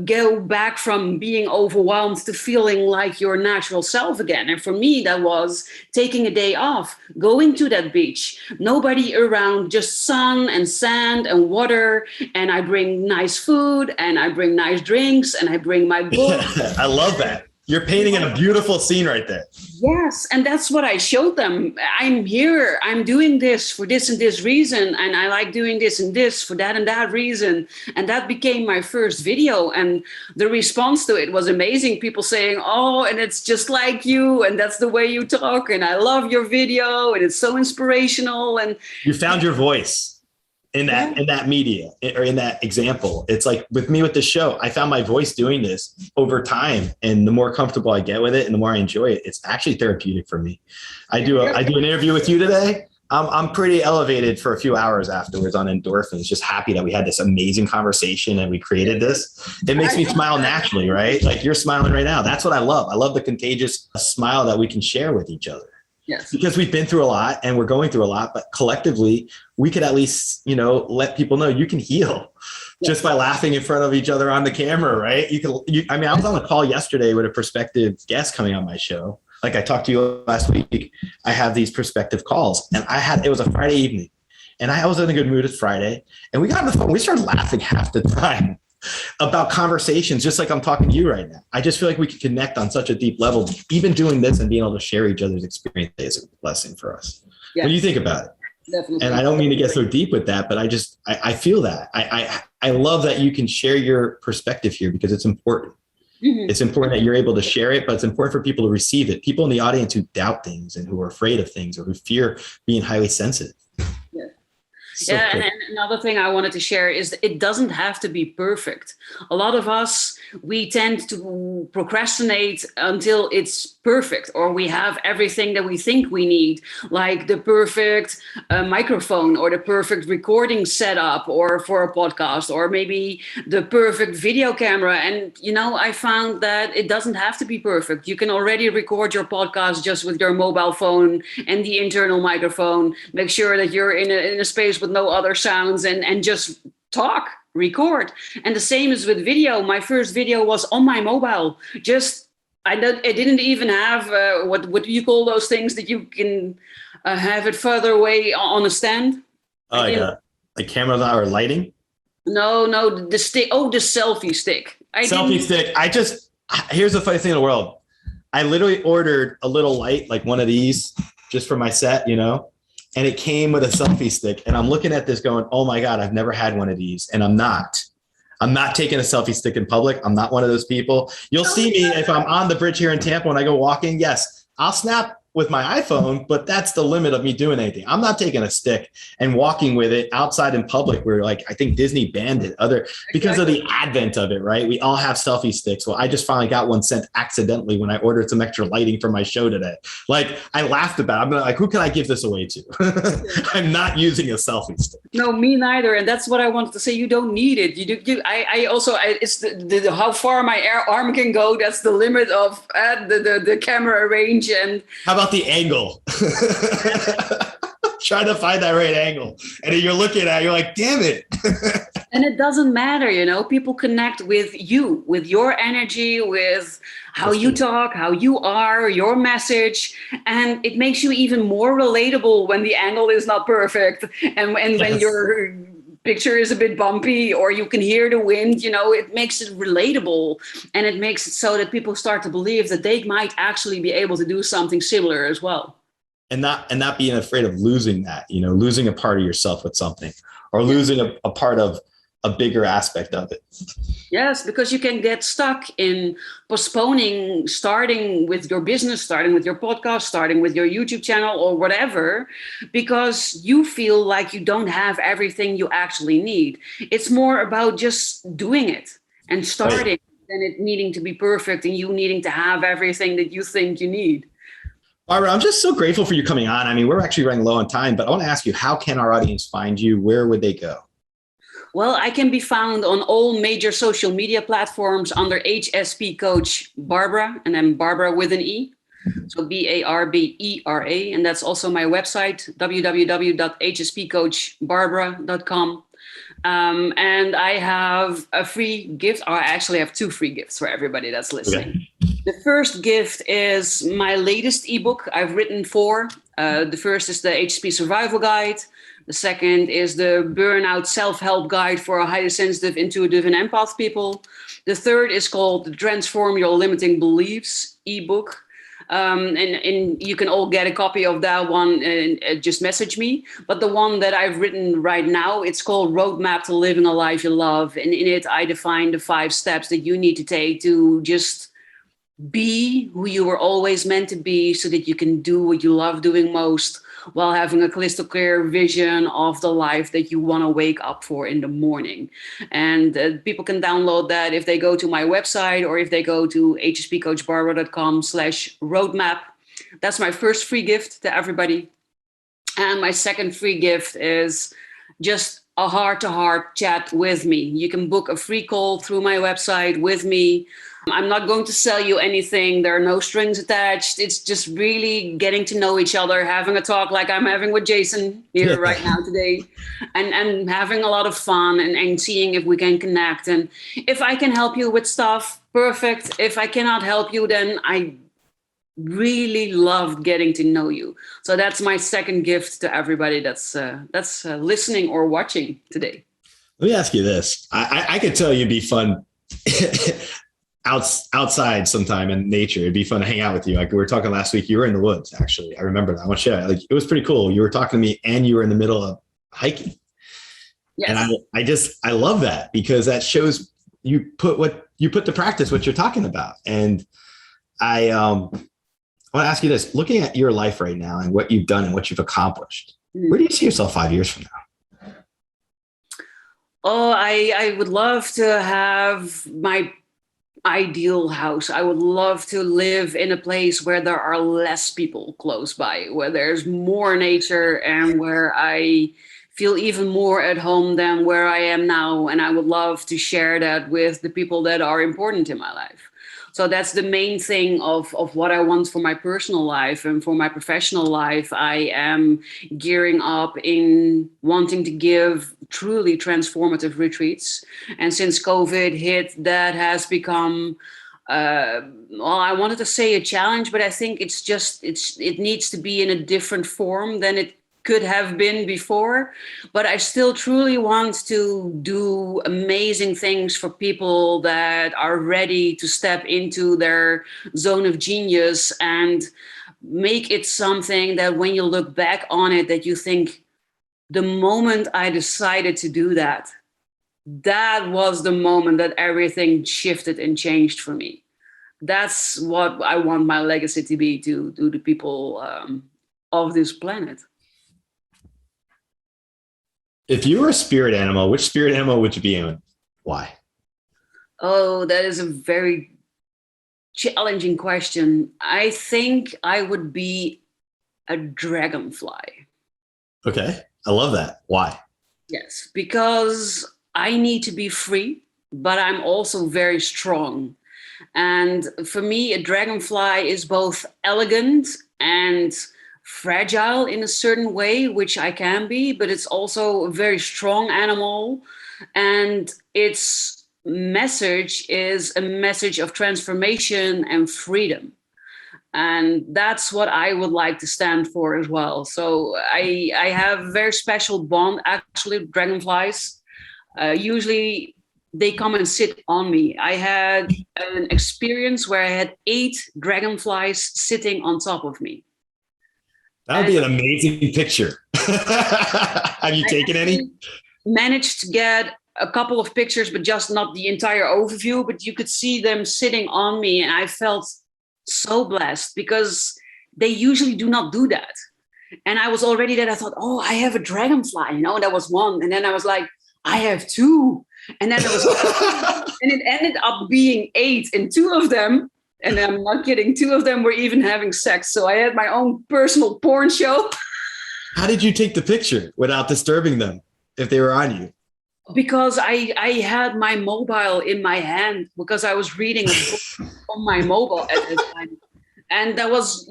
go back from being overwhelmed to feeling like your natural self again? And for me, that was taking a day off, going to that beach, nobody around, just sun and sand and water. And I bring nice food, and I bring nice drinks, and I bring my book. I love that. You're painting in a beautiful scene right there. Yes. And that's what I showed them. I'm here. I'm doing this for this and this reason. And I like doing this and this for that and that reason. And that became my first video. And the response to it was amazing. People saying, "Oh, and it's just like you. And that's the way you talk. And I love your video. And it's so inspirational." And you found your voice in that media, or in that example. It's like with me with the show, I found my voice doing this over time, and the more comfortable I get with it and the more I enjoy it, it's actually therapeutic for me. I do an interview with you today. I'm pretty elevated for a few hours afterwards on endorphins, just happy that we had this amazing conversation and we created this. It makes me smile naturally, right? Like you're smiling right now. That's what I love. I love the contagious smile that we can share with each other. Yes. Because we've been through a lot and we're going through a lot, but collectively we could at least, let people know you can heal just by laughing in front of each other on the camera, right? I was on a call yesterday with a prospective guest coming on my show. Like I talked to you last week, I have these prospective calls, and it was a Friday evening, and I was in a good mood. It's Friday, and we got on the phone. We started laughing half the time about conversations, just like I'm talking to you right now. I just feel like we can connect on such a deep level. Even doing this and being able to share each other's experience is a blessing for us. Yeah. What do you think about it? Definitely. And I don't mean to get so deep with that, but I feel that. I love that you can share your perspective here, because it's important. It's important that you're able to share it, but it's important for people to receive it. People in the audience who doubt things and who are afraid of things or who fear being highly sensitive. Yeah. So Yeah, cool. and another thing I wanted to share is that it doesn't have to be perfect. A lot of us, we tend to procrastinate until it's perfect, or we have everything that we think we need, like the perfect microphone or the perfect recording setup or for a podcast, or maybe the perfect video camera. And, you know, I found that it doesn't have to be perfect. You can already record your podcast just with your mobile phone and the internal microphone. Make sure that you're in a space with no other sounds and just talk, record. And the same is with video. My first video was on my mobile. I didn't even have what do you call those things that you can have it further away on a stand? Oh, like a camera or lighting? No, the stick. Oh, the selfie stick. Selfie stick. Here's the funny thing in the world. I literally ordered a little light, like one of these, just for my set, you know, and it came with a selfie stick. And I'm looking at this going, oh my God, I've never had one of these. And I'm not taking a selfie stick in public. I'm not one of those people. You'll see me if I'm on the bridge here in Tampa when I go walking. Yes, I'll snap with my iPhone, but that's the limit of me doing anything. I'm not taking a stick and walking with it outside in public where, like, I think Disney banned it because of the advent of it, right? We all have selfie sticks. Well, I just finally got one sent accidentally when I ordered some extra lighting for my show today. Like, I laughed about it. I'm like, who can I give this away to? I'm not using a selfie stick. No, me neither. And that's what I wanted to say. You don't need it. It's the how far my arm can go. That's the limit of the camera range. And how about the angle? Trying to find that right angle. And then you're looking at it, you're like, damn it. And it doesn't matter, you know, people connect with you, with your energy, with how you talk, how you are, your message. And it makes you even more relatable when the angle is not perfect. And when your picture is a bit bumpy or you can hear the wind, you know, it makes it relatable. And it makes it so that people start to believe that they might actually be able to do something similar as well. And not being afraid of losing that, you know, losing a part of yourself with something or losing a part of a bigger aspect of it. Yes, because you can get stuck in postponing starting with your business, starting with your podcast, starting with your YouTube channel or whatever, because you feel like you don't have everything you actually need. It's more about just doing it and starting than it needing to be perfect and you needing to have everything that you think you need. Barbara, I'm just so grateful for you coming on. I mean, we're actually running low on time, but I want to ask you, how can our audience find you? Where would they go? Well, I can be found on all major social media platforms under HSP Coach Barbera, and then Barbara with an E. So Barbera. And that's also my website, www.hspcoachbarbera.com. And I have a free gift, or I actually have 2 free gifts for everybody that's listening. Okay. The first gift is my latest ebook. I've written 4. The first is the HSP Survival Guide. The second is the Burnout Self-Help Guide for highly sensitive, intuitive, and empath people. The third is called the Transform Your Limiting Beliefs ebook. And you can all get a copy of that one and just message me. But the one that I've written right now, it's called Roadmap to Living a Life You Love. And in it, I define the 5 steps that you need to take to just be who you were always meant to be so that you can do what you love doing most while having a crystal clear vision of the life that you want to wake up for in the morning. And people can download that if they go to my website or if they go to hspcoachbarbera.com/roadmap. That's my first free gift to everybody. And my second free gift is just a heart-to-heart chat with me. You can book a free call through my website with me. I'm not going to sell you anything. There are no strings attached. It's just really getting to know each other, having a talk like I'm having with Jason here right now today, and having a lot of fun and seeing if we can connect. And if I can help you with stuff, perfect. If I cannot help you, then I really loved getting to know you. So that's my second gift to everybody that's listening or watching today. Let me ask you this. I could tell you'd be fun outside sometime in nature. It'd be fun to hang out with you. Like we were talking last week, you were in the woods, actually. I remember that. I want to share. Like it was pretty cool. You were talking to me and you were in the middle of hiking. Yes. And I love that because that shows you put what you put to practice what you're talking about. And I want to ask you this, looking at your life right now and what you've done and what you've accomplished, where do you see yourself 5 years from now? Oh, I would love to have my ideal house. I would love to live in a place where there are less people close by, where there's more nature, and where I feel even more at home than where I am now. And I would love to share that with the people that are important in my life. So that's the main thing of what I want for my personal life. And for my professional life, I am gearing up in wanting to give truly transformative retreats. And since COVID hit, that has become, well, I wanted to say a challenge, but I think it needs to be in a different form than it could have been before. But I still truly want to do amazing things for people that are ready to step into their zone of genius and make it something that when you look back on it, that you think, the moment I decided to do that, that was the moment that everything shifted and changed for me. That's what I want my legacy to be, to the people of this planet. If you were a spirit animal, which spirit animal would you be in? Why? Oh, that is a very challenging question. I think I would be a dragonfly. Okay. I love that. Why? Yes, because I need to be free, but I'm also very strong. And for me, a dragonfly is both elegant and fragile in a certain way, which I can be, but it's also a very strong animal. And its message is a message of transformation and freedom. And that's what I would like to stand for as well. So I have a very special bond, actually, with dragonflies. Usually they come and sit on me. I had an experience where I had 8 dragonflies sitting on top of me. That would be an amazing picture. Have you taken any? Managed to get a couple of pictures, but just not the entire overview. But you could see them sitting on me, and I felt so blessed because they usually do not do that. And I was already there. I thought, oh, I have a dragonfly, that was one. And then I was like, I have 2. And then it was, and it ended up being 8, and 2 of them, and I'm not kidding, 2 of them were even having sex. So I had my own personal porn show. How did you take the picture without disturbing them if they were on you? Because I had my mobile in my hand because I was reading a book on my mobile at the time. And that was,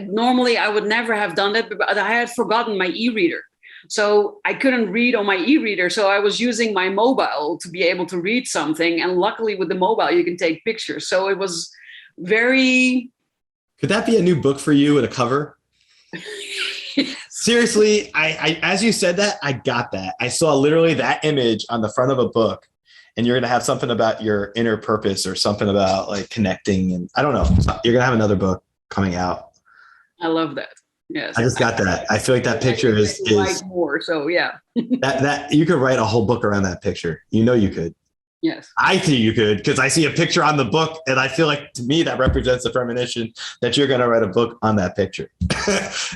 normally I would never have done that, but I had forgotten my e-reader. So I couldn't read on my e-reader. So I was using my mobile to be able to read something. And luckily with the mobile, you can take pictures. So it was very... Could that be a new book for you with a cover? Yes. Seriously, I as you said that, I got that. I saw literally that image on the front of a book, and you're going to have something about your inner purpose or something about like connecting. And I don't know, you're going to have another book coming out. I love that. Yes. I just got that. I feel like that picture is more. So yeah, that you could write a whole book around that picture. You could. Yes. I think you could, because I see a picture on the book, and I feel like to me that represents the premonition that you're going to write a book on that picture.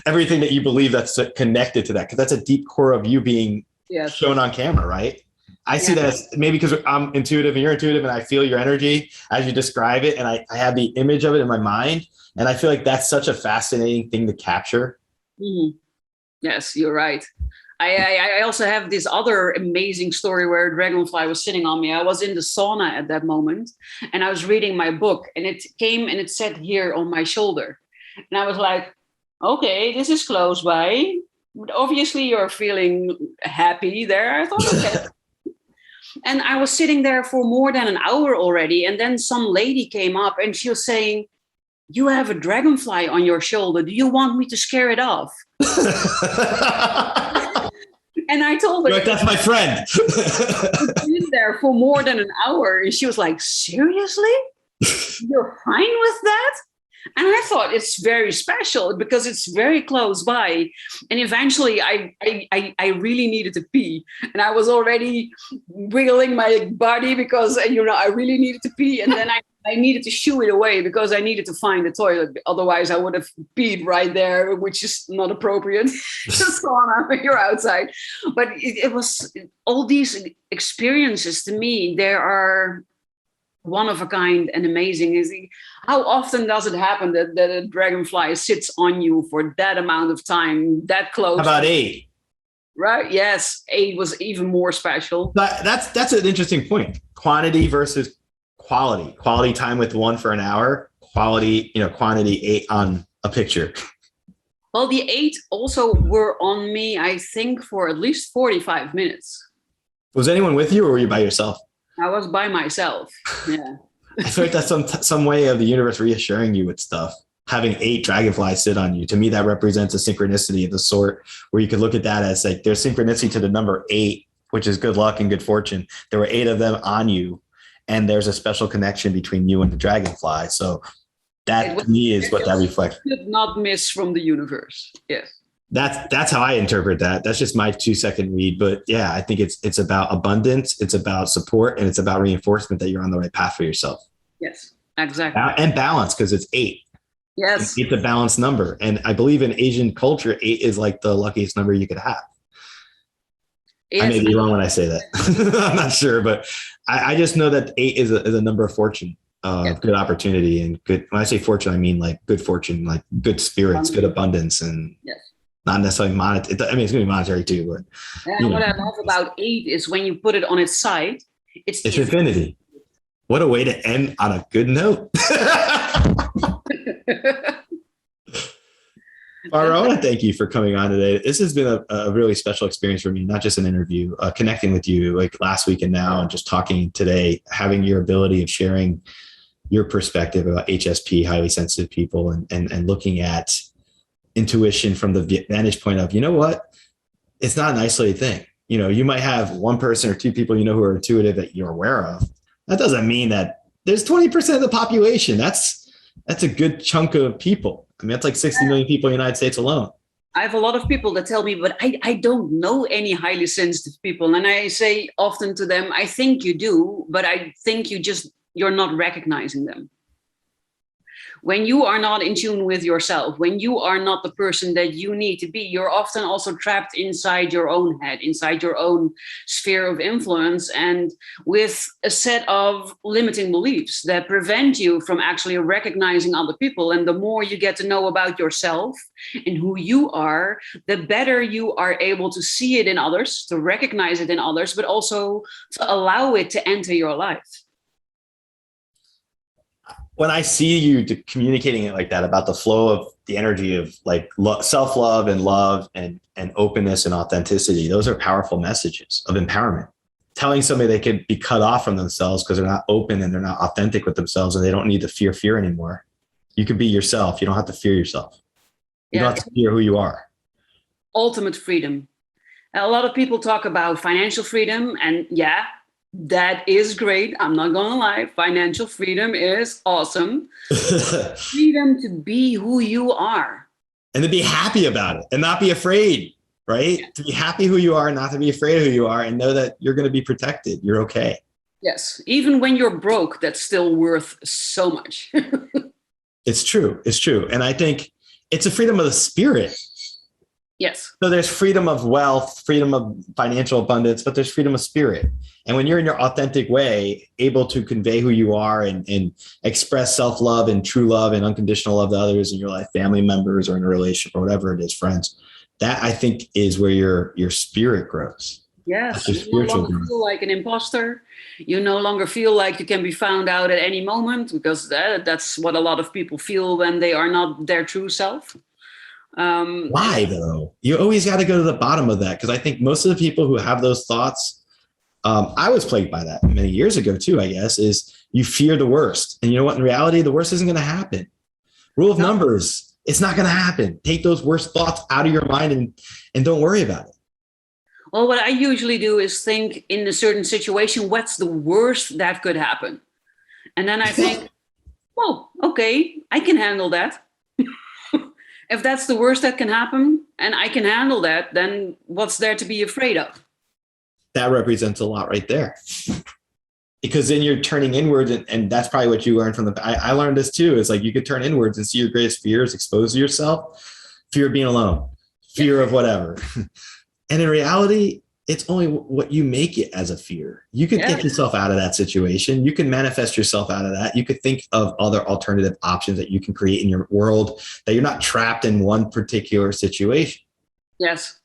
Everything that you believe that's connected to that, because that's a deep core of you being shown on camera, right? I see that as maybe because I'm intuitive and you're intuitive, and I feel your energy as you describe it, and I have the image of it in my mind, and I feel like that's such a fascinating thing to capture. Mm-hmm. Yes, you're right. I also have this other amazing story where a dragonfly was sitting on me. I was in the sauna at that moment, and I was reading my book, and it came and it sat here on my shoulder. And I was like, okay, this is close by. But obviously you're feeling happy there. I thought, okay. And I was sitting there for more than an hour already. And then some lady came up and she was saying, you have a dragonfly on your shoulder. Do you want me to scare it off? And I told her, like, that's my friend. I've been there for more than an hour. And she was like, seriously? You're fine with that? And I thought it's very special because it's very close by. And eventually I really needed to pee. And I was already wiggling my body because, I really needed to pee. And then I needed to shoo it away because I needed to find the toilet. Otherwise I would have peed right there, which is not appropriate. The sauna when you're outside. But it was all these experiences to me, there are one of a kind and amazing. How often does it happen that a dragonfly sits on you for that amount of time, that close? How about 8? Right? Yes, 8 was even more special. But that's an interesting point. Quantity versus quality. Quality time with one for an hour. Quality, quantity 8 on a picture. Well, the 8 also were on me, I think, for at least 45 minutes. Was anyone with you, or were you by yourself? I was by myself. Yeah. I feel like that's some way of the universe reassuring you with stuff. Having 8 dragonflies sit on you, to me, that represents a synchronicity of the sort where you could look at that as like there's synchronicity to the number 8, which is good luck and good fortune. There were 8 of them on you, and there's a special connection between you and the dragonfly. So that to me is what that reflects. Could not miss from the universe. Yes. That's how I interpret that. That's just my 2-second read. But yeah, I think it's about abundance, it's about support, and it's about reinforcement that you're on the right path for yourself. Yes, exactly. And balance, because it's 8. Yes. It's a balanced number. And I believe in Asian culture, 8 is like the luckiest number you could have. Yes. I may be wrong when I say that. I'm not sure, but I just know that 8 is a number of fortune, good opportunity, and good. When I say fortune, I mean like good fortune, like good spirits, good abundance, and not necessarily monetary. I mean, it's going to be monetary too, but what I love about 8 is when you put it on its side, it's infinity. What a way to end on a good note. Barbara, I want to thank you for coming on today. This has been a really special experience for me, not just an interview, connecting with you like last week and now, and just talking today, having your ability of sharing your perspective about HSP, highly sensitive people, and looking at intuition from the vantage point of, what, it's not an isolated thing. You might have one person or 2 people, who are intuitive that you're aware of. That doesn't mean that there's 20% of the population. That's a good chunk of people. I mean, that's like 60 million people in the United States alone. I have a lot of people that tell me, but I don't know any highly sensitive people. And I say often to them, I think you do, but I think you're not recognizing them. When you are not in tune with yourself, when you are not the person that you need to be, you're often also trapped inside your own head, inside your own sphere of influence, and with a set of limiting beliefs that prevent you from actually recognizing other people. And the more you get to know about yourself and who you are, the better you are able to see it in others, to recognize it in others, but also to allow it to enter your life. When I see you communicating it like that, about the flow of the energy of like self-love and love and openness and authenticity, those are powerful messages of empowerment. Telling somebody they could be cut off from themselves because they're not open and they're not authentic with themselves, and they don't need to fear anymore. You can be yourself. You don't have to fear yourself. You don't have to fear who you are. Ultimate freedom. A lot of people talk about financial freedom, and that is great. I'm not going to lie. Financial freedom is awesome. Freedom to be who you are. And to be happy about it and not be afraid, right? Yeah. To be happy who you are, not to be afraid of who you are, and know that you're going to be protected. You're okay. Yes. Even when you're broke, that's still worth so much. It's true. It's true. And I think it's a freedom of the spirit. Yes. So there's freedom of wealth, freedom of financial abundance, but there's freedom of spirit. And when you're in your authentic way, able to convey who you are and express self-love and true love and unconditional love to others in your life, family members or in a relationship or whatever it is, friends, that I think is where your spirit grows. Yes. You no longer feel like an imposter. You no longer feel like you can be found out at any moment, because that's what a lot of people feel when they are not their true self. Why though? You always got to go to the bottom of that, because I think most of the people who have those thoughts, I was plagued by that many years ago too, I guess, is you fear the worst. And you know what? In reality, the worst isn't going to happen. Rule of numbers, it's not going to happen. Take those worst thoughts out of your mind and don't worry about it. Well, what I usually do is think in a certain situation, what's the worst that could happen? And then I think, well, okay, I can handle that. If that's the worst that can happen and I can handle that, then what's there to be afraid of? That represents a lot right there. Because then you're turning inwards, and that's probably what you learned from I learned this too. It's like you could turn inwards and see your greatest fears, expose yourself, fear of being alone, fear of whatever. And in reality, it's only what you make it as a fear. You could get yourself out of that situation. You can manifest yourself out of that. You could think of other alternative options that you can create in your world, that you're not trapped in one particular situation. Yes.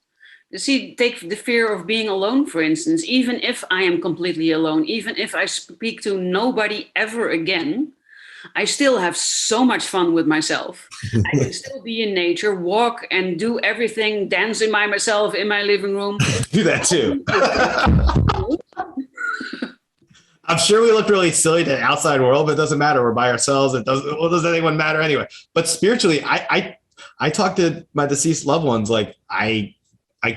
You see, take the fear of being alone, for instance. Even if I am completely alone, even if I speak to nobody ever again, I still have so much fun with myself. I can still be in nature, walk and do everything, dancing by myself in my living room. Do that too. I'm sure we look really silly to the outside world, but it doesn't matter. We're by ourselves. Does anyone matter anyway? But spiritually, I talk to my deceased loved ones. Like I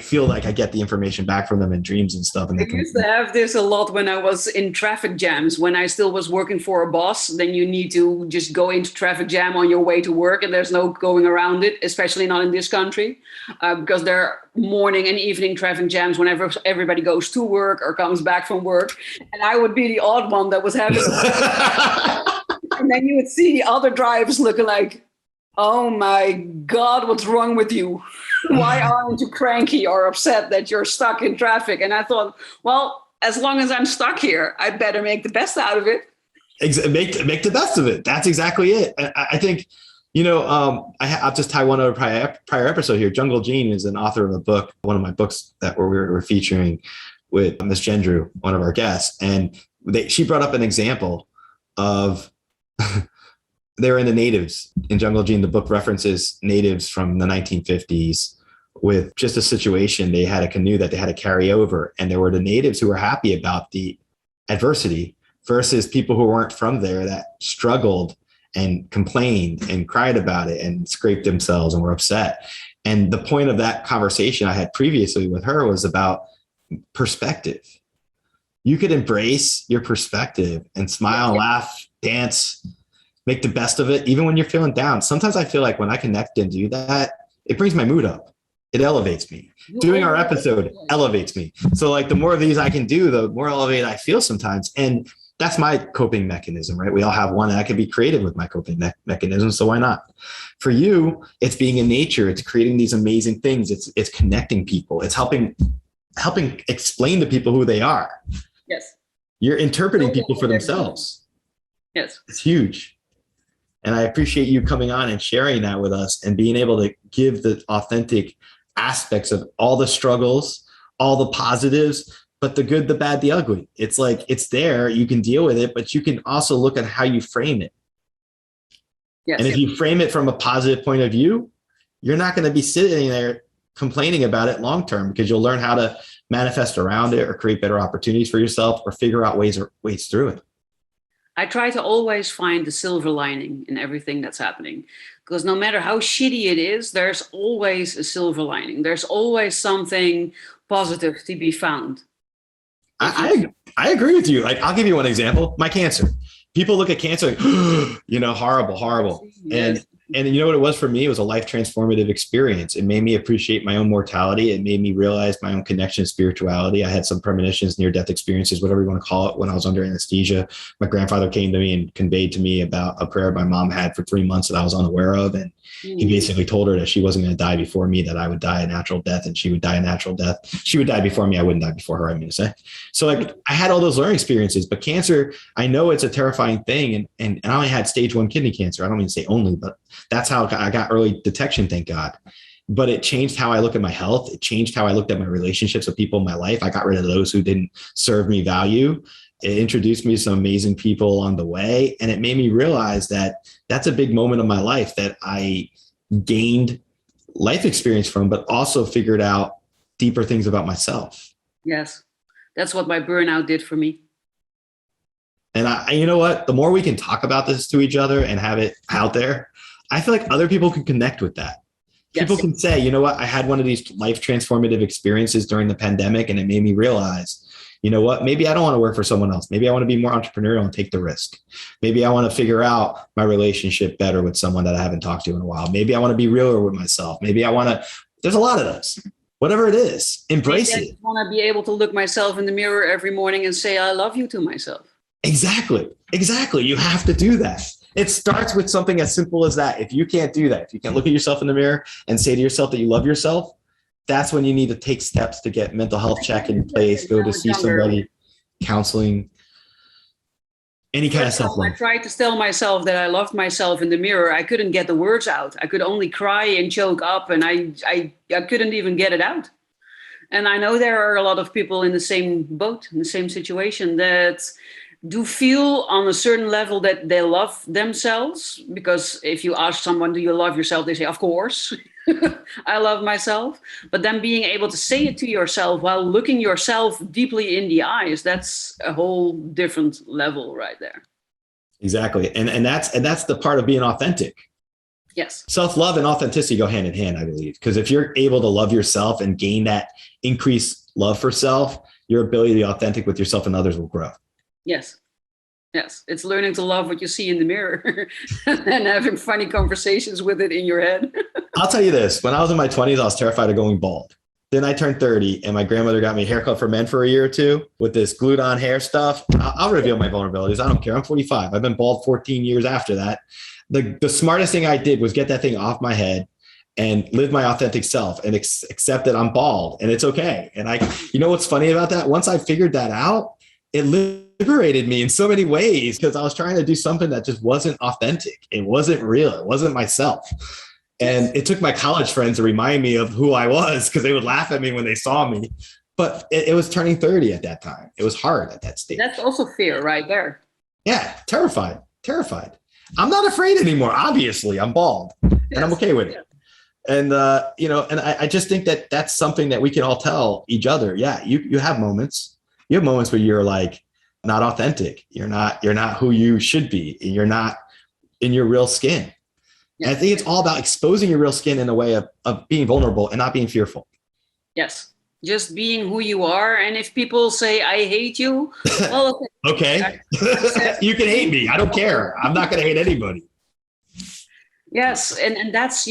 feel like I get the information back from them in dreams and stuff. And I used to have this a lot when I was in traffic jams. When I still was working for a boss, then you need to just go into traffic jam on your way to work, and there's no going around it, especially not in this country, because there are morning and evening traffic jams whenever everybody goes to work or comes back from work. And I would be the odd one that was having and then you would see the other drivers looking like, oh my God, what's wrong with you? Why aren't you cranky or upset that you're stuck in traffic? And I thought, well, as long as I'm stuck here, I better make the best out of it. Make the best of it. That's exactly it. I think, I'll just tie one other prior episode here. Jungle Jean is an author of a book, one of my books that we're featuring with Miss Gendrew, one of our guests. And she brought up an example of they were in the natives in Jungle Jean. The book references natives from the 1950s with just a situation. They had a canoe that they had to carry over, and there were the natives who were happy about the adversity versus people who weren't from there that struggled and complained and cried about it and scraped themselves and were upset. And the point of that conversation I had previously with her was about perspective. You could embrace your perspective and smile, laugh, dance, make the best of it, even when you're feeling down. Sometimes I feel like when I connect and do that, it brings my mood up. It elevates me. Doing our episode elevates me. So like the more of these I can do, the more elevated I feel sometimes. And that's my coping mechanism, right? We all have one, and I can be creative with my coping mechanism. So why not? For you, it's being in nature. It's creating these amazing things. It's connecting people. It's helping explain to people who they are. Yes. You're interpreting people for themselves. Yes. It's huge. And I appreciate you coming on and sharing that with us and being able to give the authentic aspects of all the struggles, all the positives, but the good, the bad, the ugly. It's like, it's there, you can deal with it, but you can also look at how you frame it. Yes. And if you frame it from a positive point of view, you're not going to be sitting there complaining about it long-term, because you'll learn how to manifest around it or create better opportunities for yourself or figure out ways through it. I try to always find the silver lining in everything that's happening, because no matter how shitty it is, there's always a silver lining. There's always something positive to be found. I agree with you. Like, I'll give you one example. My cancer. People look at cancer like, horrible. Yes. And you know what it was for me? It was a life transformative experience. It made me appreciate my own mortality. It made me realize my own connection to spirituality. I had some premonitions, near-death experiences, whatever you want to call it, when I was under anesthesia. My grandfather came to me and conveyed to me about a prayer my mom had for 3 months that I was unaware of. And he basically told her that she wasn't going to die before me, that I would die a natural death, and she would die a natural death. She would die before me. I wouldn't die before her, I'm going to say. So like, I had all those learning experiences, but cancer, I know it's a terrifying thing. And I only had stage 1 kidney cancer. I don't mean to say only, but that's how I got early detection, thank God. But it changed how I look at my health. It changed how I looked at my relationships with people in my life. I got rid of those who didn't serve me value. It introduced me to some amazing people along the way. And it made me realize that that's a big moment of my life that I gained life experience from, but also figured out deeper things about myself. Yes. That's what my burnout did for me. And you know what? The more we can talk about this to each other and have it out there, I feel like other people can connect with that. Yes. People can say, you know what? I had one of these life transformative experiences during the pandemic, and it made me realize you know what, maybe I don't want to work for someone else. Maybe I want to be more entrepreneurial and take the risk. Maybe I want to figure out my relationship better with someone that I haven't talked to in a while. Maybe I want to be realer with myself. Maybe I want to, there's a lot of those. Whatever it is, embrace it. I want to be able to look myself in the mirror every morning and say, I love you to myself. Exactly. You have to do that. It starts with something as simple as that. If you can't do that, if you can't look at yourself in the mirror and say to yourself that you love yourself, that's when you need to take steps to get mental health check in place, go to see somebody, counseling, any kind of self-love. I tried to tell myself that I loved myself in the mirror. I couldn't get the words out. I could only cry and choke up, and I couldn't even get it out. And I know there are a lot of people in the same boat, in the same situation, that do feel on a certain level that they love themselves. Because if you ask someone, do you love yourself? They say, of course, I love myself. But then being able to say it to yourself while looking yourself deeply in the eyes, that's a whole different level right there. Exactly. And that's the part of being authentic. Yes. Self-love and authenticity go hand in hand, I believe, because if you're able to love yourself and gain that increased love for self, your ability to be authentic with yourself and others will grow. Yes. It's learning to love what you see in the mirror and having funny conversations with it in your head. I'll tell you this. When I was in my 20s, I was terrified of going bald. Then I turned 30 and my grandmother got me a haircut for men for a year or two with this glued on hair stuff. I'll reveal my vulnerabilities. I don't care. I'm 45. I've been bald 14 years after that. The smartest thing I did was get that thing off my head and live my authentic self and accept that I'm bald and it's okay. And you know what's funny about that? Once I figured that out, it liberated me in so many ways because I was trying to do something that just wasn't authentic. It wasn't real. It wasn't myself. And it took my college friends to remind me of who I was because they would laugh at me when they saw me. But it was turning 30 at that time. It was hard at that stage. That's also fear right there. Yeah, terrified. I'm not afraid anymore. Obviously, I'm bald and I'm okay with it. And, and I just think that that's something that we can all tell each other. Yeah, you have moments. You have moments where you're like not authentic. You're not who you should be. And you're not in your real skin. And I think it's all about exposing your real skin in a way of being vulnerable and not being fearful. Yes. Just being who you are. And if people say, I hate you, well, okay. You can hate me. I don't care. I'm not going to hate anybody. Yes. And that's,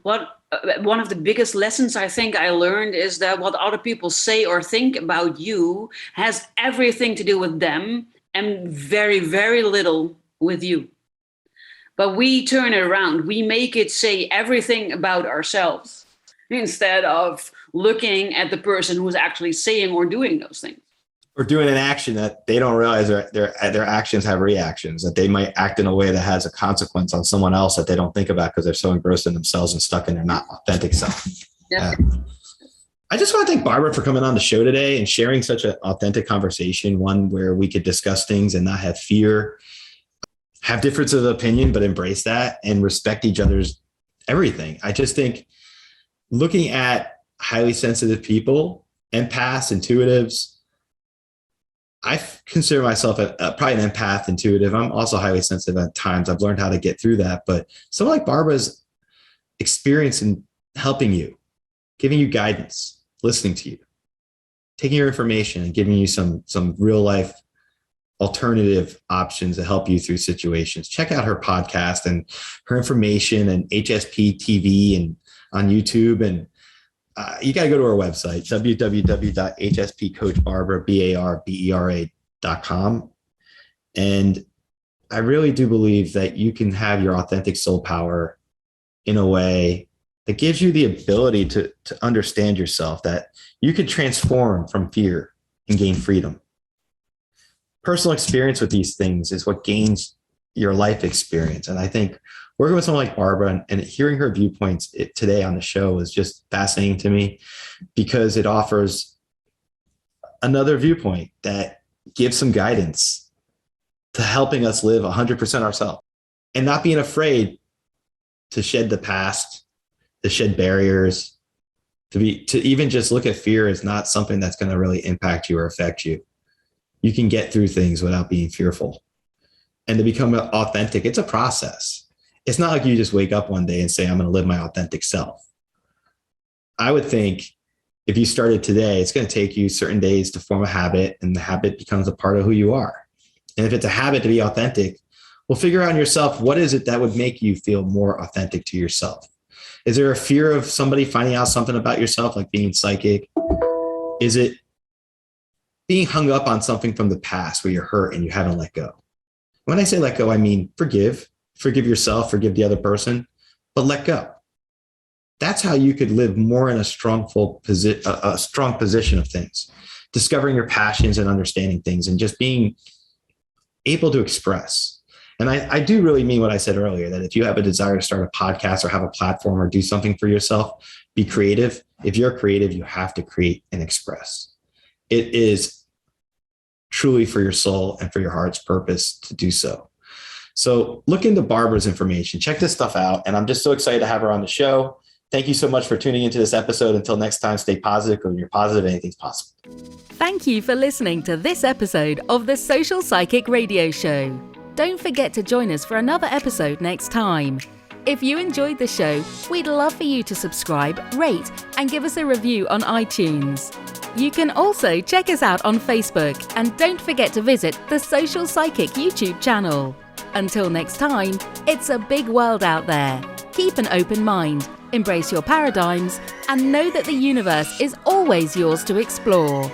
what one of the biggest lessons I think I learned is that what other people say or think about you has everything to do with them and very, very little with you. But we turn it around. We make it say everything about ourselves instead of looking at the person who's actually saying or doing those things. Or doing an action that they don't realize their actions have reactions, that they might act in a way that has a consequence on someone else that they don't think about because they're so engrossed in themselves and stuck in their not authentic self. Yeah. I just want to thank Barbara for coming on the show today and sharing such an authentic conversation, one where we could discuss things and not have fear, have differences of opinion, but embrace that and respect each other's everything. I just think looking at highly sensitive people, empaths, intuitives, I consider myself probably an empath, intuitive. I'm also highly sensitive at times. I've learned how to get through that. But someone like Barbara's experience in helping you, giving you guidance, listening to you, taking your information and giving you some real life alternative options to help you through situations. Check out her podcast and her information and HSP TV and on YouTube. And you got to go to our website, www.hspcoachbarbera.com. And I really do believe that you can have your authentic soul power in a way that gives you the ability to understand yourself, that you can transform from fear and gain freedom. Personal experience with these things is what gains your life experience. And I think working with someone like Barbara and hearing her viewpoints today on the show is just fascinating to me because it offers another viewpoint that gives some guidance to helping us live 100% ourselves and not being afraid to shed the past, to shed barriers, to even just look at fear as not something that's going to really impact you or affect you. You can get through things without being fearful. And to become authentic, it's a process. It's not like you just wake up one day and say, I'm going to live my authentic self. I would think if you started today, it's going to take you certain days to form a habit, and the habit becomes a part of who you are. And if it's a habit to be authentic, well, figure out in yourself, what is it that would make you feel more authentic to yourself? Is there a fear of somebody finding out something about yourself, like being psychic? Is it being hung up on something from the past where you're hurt and you haven't let go? When I say let go, I mean forgive yourself, forgive the other person, but let go. That's how you could live more in a strong position of things, discovering your passions and understanding things and just being able to express. And I do really mean what I said earlier, that if you have a desire to start a podcast or have a platform or do something for yourself, be creative. If you're creative, you have to create and express. It is truly for your soul and for your heart's purpose to do so. So look into Barbara's information, check this stuff out. And I'm just so excited to have her on the show. Thank you so much for tuning into this episode. Until next time, stay positive, because when you're positive, anything's possible. Thank you for listening to this episode of the Social Psychic Radio Show. Don't forget to join us for another episode next time. If you enjoyed the show, we'd love for you to subscribe, rate, and give us a review on iTunes. You can also check us out on Facebook, and don't forget to visit the Social Psychic YouTube channel. Until next time, it's a big world out there. Keep an open mind, embrace your paradigms, and know that the universe is always yours to explore.